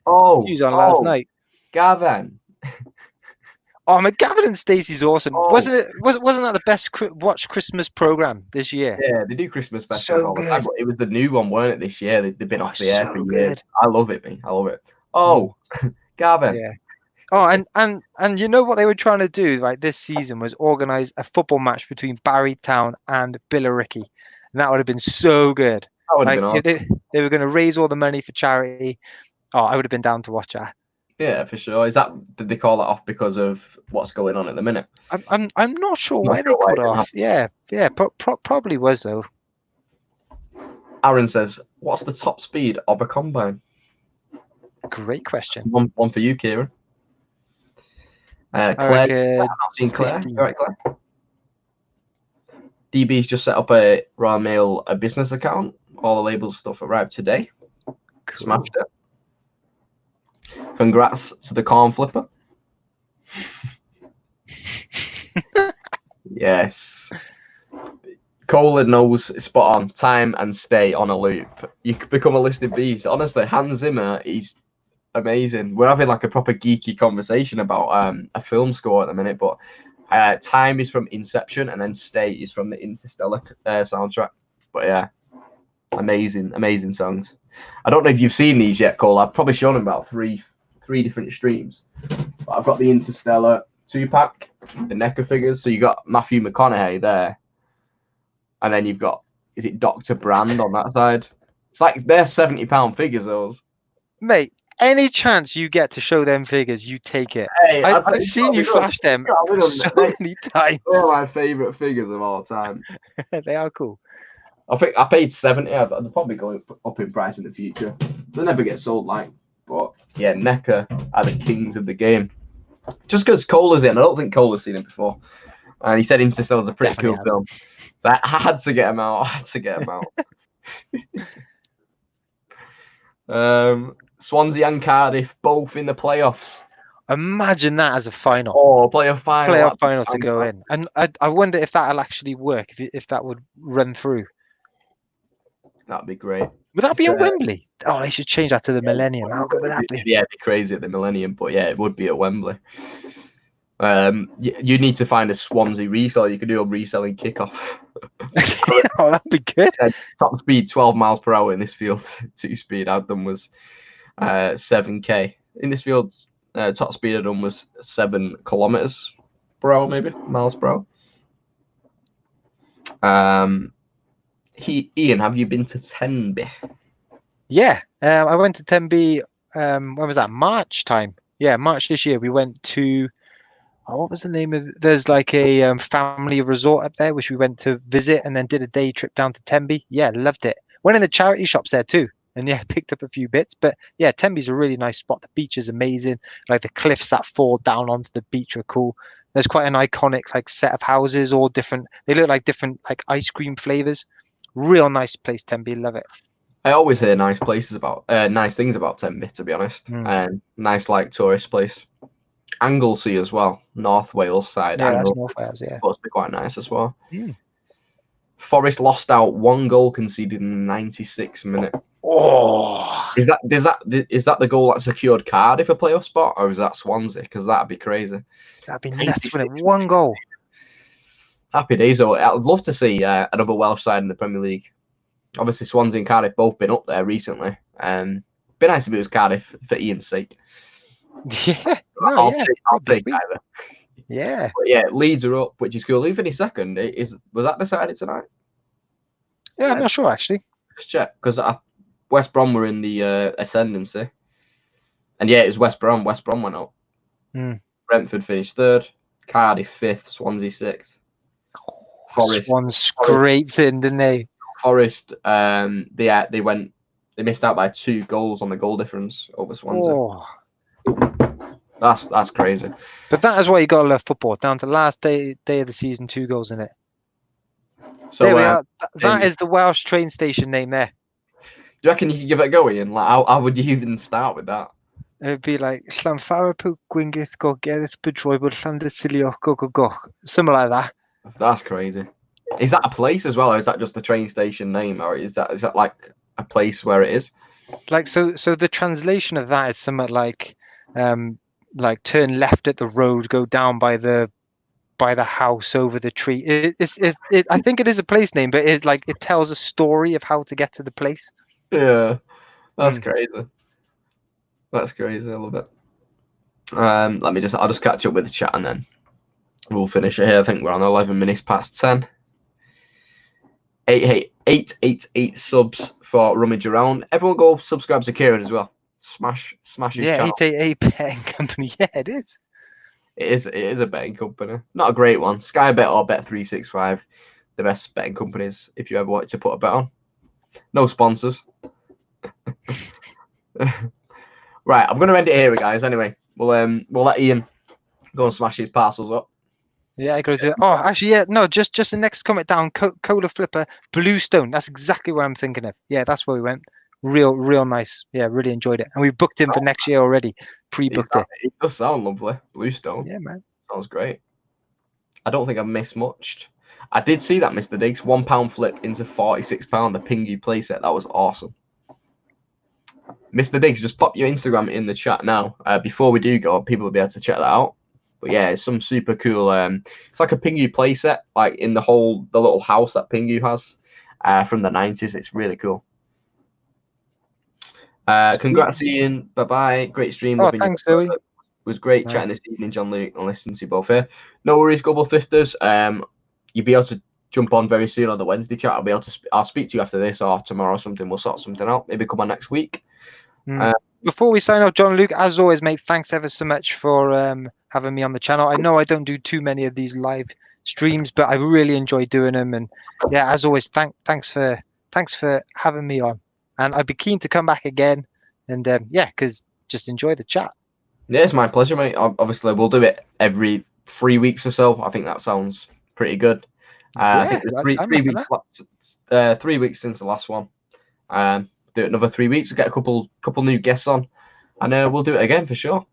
Oh, she was on last night. Gavin. Oh, my Gavin and Stacey's awesome. Oh. Wasn't that the best watch Christmas program this year? Yeah, they do Christmas specials all the time. It was the new one, weren't it? This year they've been off the air for years. I love it, man. I love it. Oh, Gavin. Yeah. Oh, and you know what they were trying to do right this season was organise a football match between Barrytown and Billericay, and that would have been so good. That would have been awesome. They were going to raise all the money for charity. Oh, I would have been down to watch that. Yeah, for sure. Did they call it off because of what's going on at the minute? I'm not sure why they called it off. Yeah, probably was though. Aaron says, "What's the top speed of a combine?" Great question. One for you, Kieran. Claire, I've not seen Claire. All right, Claire. DB's just set up a Royal Mail business account. All the labels stuff arrived today. Cool. Smashed it. Congrats to the corn flipper. Yes. Kohler knows spot on time and stay on a loop. You could become a listed beast. Honestly, Hans Zimmer, he's amazing. We're having like a proper geeky conversation about a film score at the minute, but time is from Inception and then stay is from the Interstellar soundtrack. But yeah, amazing songs. I don't know if you've seen these yet, Cole. I've probably shown them about three different streams. But I've got the Interstellar 2-pack, the NECA figures. So you got Matthew McConaughey there, and then you've got, is it Dr. Brand on that side? It's like they're £70 figures, those. Mate, any chance you get to show them figures, you take it. Hey, I've seen you flash them so many times. They're my favourite figures of all time. They are cool. I think I paid 70. They'll probably go up in price in the future. They'll never get sold, but yeah, NECA are the kings of the game. Just because Kohler's in, I don't think Kohler's seen it before. And he said Interstellar's a pretty cool film. So I had to get him out. Swansea and Cardiff both in the playoffs. Imagine that as a final. Oh, playoff final to go in. And I wonder if that'll actually work, if that would run through. That'd be great. Would that be at Wembley? Oh, they should change that to the Millennium. How good would that be? Yeah, it'd be crazy at the Millennium, but yeah, it would be at Wembley. You need to find a Swansea reseller. You could do a reselling kickoff. Oh, that'd be good. Top speed 12 miles per hour in this field. 2-speed I've done was 7k. In this field, top speed I've done was 7 kilometers per hour, maybe miles per hour. Ian, have you been to Tenby? Yeah, I went to Tenby. When was that? March time. Yeah, March this year. We went to. Oh, what was the name of? There's like a family resort up there, which we went to visit, and then did a day trip down to Tenby. Yeah, loved it. Went in the charity shops there too. and yeah, picked up a few bits. But yeah, Tenby's a really nice spot. The beach is amazing. Like the cliffs that fall down onto the beach are cool. There's quite an iconic like set of houses, all different. They look like different like ice cream flavors. Real nice place, Tenby. Love it. I always hear nice things about Tenby, to be honest. Nice like tourist place. Anglesey as well, North Wales side. Yeah, that's Anglesey North Wales. Yeah. supposed to be quite nice as well. Forest lost out, 1 goal conceded in the 96th minute. Oh, Is that the goal that secured Cardiff a playoff spot, or is that Swansea? Because that'd be crazy. that'd be nuts, wouldn't it? 1 goal. Happy days. Though. I'd love to see another Welsh side in the Premier League. Obviously, Swansea and Cardiff both been up there recently. Be nice if it was Cardiff for Ian's sake. Yeah, I'll take either. Yeah. But yeah, Leeds are up, which is cool. Who finished second? Was that decided tonight? Yeah, I'm not sure actually. Just check, because West Brom were in the ascendancy, and yeah, it was West Brom. West Brom went up. Brentford finished 3rd, Cardiff 5th, Swansea 6th. Forest Swan scraped in, didn't they? Forest, they missed out by 2 goals on the goal difference over Swansea. Oh. That's crazy. But that is why you gotta love football. Down to the last day of the season, 2 goals in it. So there we are. That is the Welsh train station name there. Do you reckon you could give it a go, Ian? Like, how would you even start with that? It'd be like Llanfara Pw Gwyngyth Go Gerith Bedroibod Llandesilio Go Go Go. Something like that. That's crazy. Is that a place as well, or is that just a train station name, or is that like a place where it is? Like so the translation of that is something like turn left at the road, go down by the house over the tree. I think it is a place name, but it tells a story of how to get to the place. Yeah, that's crazy. That's crazy. I love it. I'll just catch up with the chat and then we'll finish it here. I think we're on 11 minutes past 10. 888 subs for Rummage Around. Everyone go subscribe to Kieran as well. Smash his channel. 888 betting company. Yeah, it is. It is a betting company. Not a great one. Sky Bet or Bet365, the best betting companies if you ever wanted to put a bet on. No sponsors. Right, I'm gonna end it here, guys. Anyway, we'll let Ian go and smash his parcels up. Yeah, I got to do it. Oh, actually, yeah, no, just the next comment down. Cola Flipper, Bluestone. That's exactly what I'm thinking of. Yeah, that's where we went. Real nice. Yeah, really enjoyed it. And we booked him for next year already. Pre-booked it. It does sound lovely. Bluestone. Yeah, man. Sounds great. I don't think I've missed much. I did see that, Mr. Diggs. £1 flip into £46. The Pingu playset. That was awesome. Mr. Diggs, just pop your Instagram in the chat now. Before we do go, people will be able to check that out. But yeah, it's some super cool. It's like a Pingu playset, like in the little house that Pingu has from the 90s. It's really cool. Congrats, Ian. Bye bye. Great stream. Oh, thanks, Zoe. It was great chatting this evening, John Luke, and listening to you both here. No worries, Global Thrifters. You'll be able to jump on very soon on the Wednesday chat. I'll speak to you after this or tomorrow or something. We'll sort something out. Maybe come on next week. Before we sign off, John Luke, as always, mate, thanks ever so much for having me on the channel. I know I don't do too many of these live streams, but I really enjoy doing them. And yeah, as always, thanks for having me on. And I'd be keen to come back again. And yeah, because just enjoy the chat. Yeah, it's my pleasure, mate. Obviously, we'll do it every 3 weeks or so. I think that sounds pretty good. I think it's 3 weeks since the last one. Do it another 3 weeks. We'll get a couple new guests on, and we'll do it again for sure.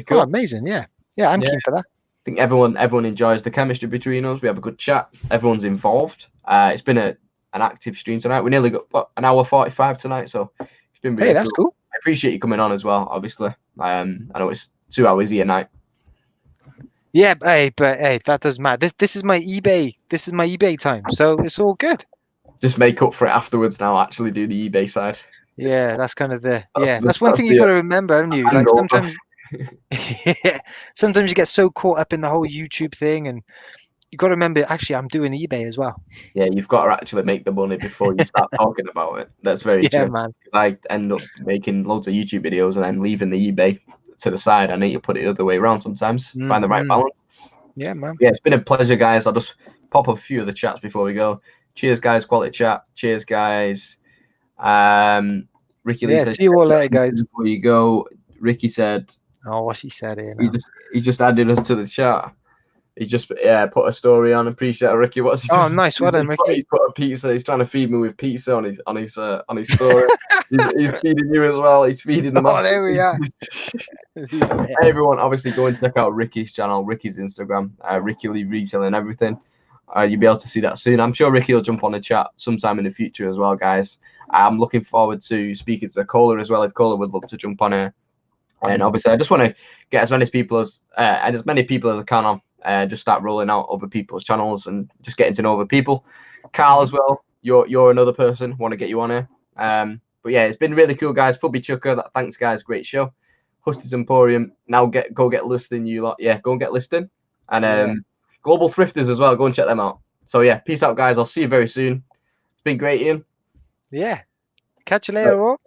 Cool. Oh, amazing! Yeah, I'm keen for that. I think everyone enjoys the chemistry between us. We have a good chat. Everyone's involved. It's been an active stream tonight. We nearly got an hour 45 tonight, so it's been really that's cool. I appreciate you coming on as well. Obviously, I know it's 2 hours a night. Yeah, but hey, that doesn't matter. This is my eBay. This is my eBay time, so it's all good. Just make up for it afterwards. Now, actually do the eBay side. Yeah, that's kind of that's one thing you got to remember, haven't you? Like sometimes, sometimes you get so caught up in the whole YouTube thing, and you got to remember. Actually, I'm doing eBay as well. Yeah, you've got to actually make the money before you start talking about it. That's very true. Man. I end up making loads of YouTube videos and then leaving the eBay to the side. I need to put it the other way around sometimes. Find the right balance. Yeah, man. Yeah, it's been a pleasure, guys. I'll just pop up a few of the chats before we go. Cheers, guys. Quality chat. Cheers, guys. Ricky Lee Yeah, says, see you all later, guys. before you go, Ricky said, Oh, what's he said here now? he just added us to the chat. He just put a story on. Appreciate it, Ricky. What's he doing? Oh, nice. Well done, Ricky. He's put a pizza. He's trying to feed me with pizza on his story. he's feeding you as well. He's feeding them. Oh, there we are. Hey, everyone, obviously go and check out Ricky's channel, Ricky's Instagram, Ricky Lee Reselling everything. You'll be able to see that soon. I'm sure Ricky will jump on the chat sometime in the future as well, guys. I'm looking forward to speaking to Cola as well. If Cola would love to jump on here, and obviously I just want to get as many people as I can on. Just start rolling out other people's channels and just getting to know other people. Carl as well. You're another person. Want to get you on here. But yeah, it's been really cool, guys. Fubby Chucker. Thanks, guys. Great show. Husty's Emporium. Now go get listing, you lot. Yeah, go and get listing. And Global Thrifters as well. Go and check them out. So yeah, peace out, guys. I'll see you very soon. It's been great, Ian. Yeah. Catch you later, all.